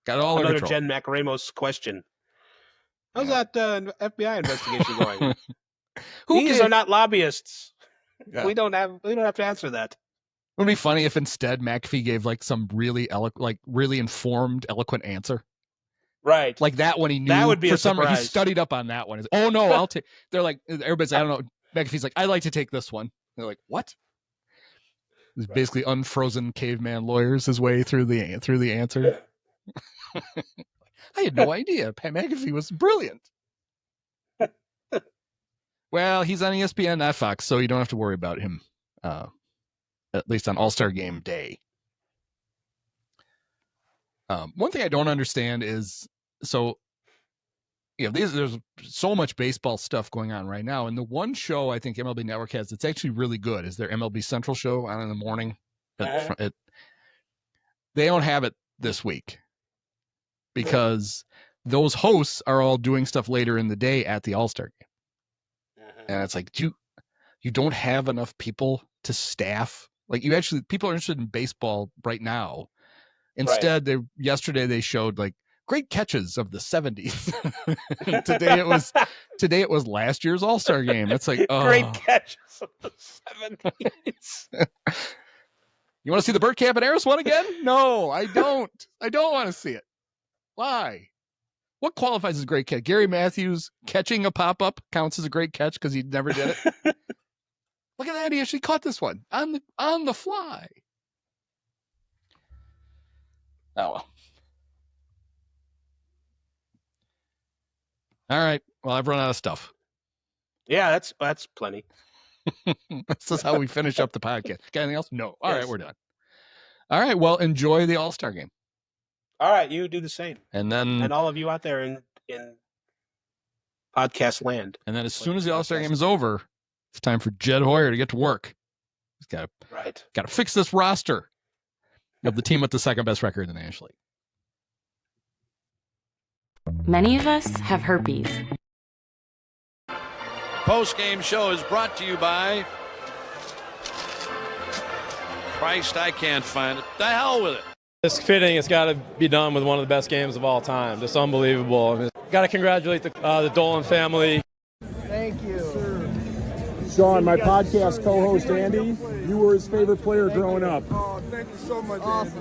Got it all under another control. Jen MacRamos question. How's that FBI investigation going? These are not lobbyists. Yeah. We don't have to answer that. It would be funny if instead McAfee gave like some really really informed, eloquent answer. Right. Like that one he knew. That would be for a some surprise. He studied up on that one. Oh no, I'll take. They're like everybody's. I don't know. McAfee's like, I'd like to take this one. They're like, what? He's basically unfrozen caveman lawyers his way through the answer. I had no idea. Pat McAfee was brilliant. Well, he's on ESPN, not Fox, so you don't have to worry about him. At least on All-Star Game Day. One thing I don't understand is, so, there's so much baseball stuff going on right now, and the one show I think MLB Network has that's actually really good is their MLB Central show on in the morning. They don't have it this week because those hosts are all doing stuff later in the day at the All-Star Game. And it's like, you don't have enough people to staff. Like people are interested in baseball right now. Instead, yesterday they showed like great catches of the 70s. Today it was last year's All-Star Game. It's like, oh. Great catches of the 70s. You want to see the Burt Campaneris one again? No, I don't. I don't want to see it. Why? What qualifies as a great catch? Gary Matthews catching a pop-up counts as a great catch because he never did it. Look at that. He actually caught this one on the fly. Oh, well. All right. Well, I've run out of stuff. Yeah, that's plenty. This is how we finish up the podcast. Got anything else? No. All right, we're done. All right. Well, enjoy the All-Star Game. All right, you do the same. And then And all of you out there in podcast land. And then as soon as the All-Star game is over, it's time for Jed Hoyer to get to work. He's got to fix this roster of the team with the second best record in the National League. Many of us have herpes. Post-game show is brought to you by Christ, I can't find it. The hell with it. It's fitting. It's got to be done with one of the best games of all time. Just unbelievable. I mean, got to congratulate the Dolan family. Thank you. Sean, my podcast co-host Andy, you were his favorite player growing up. Oh, thank you so much, Andy.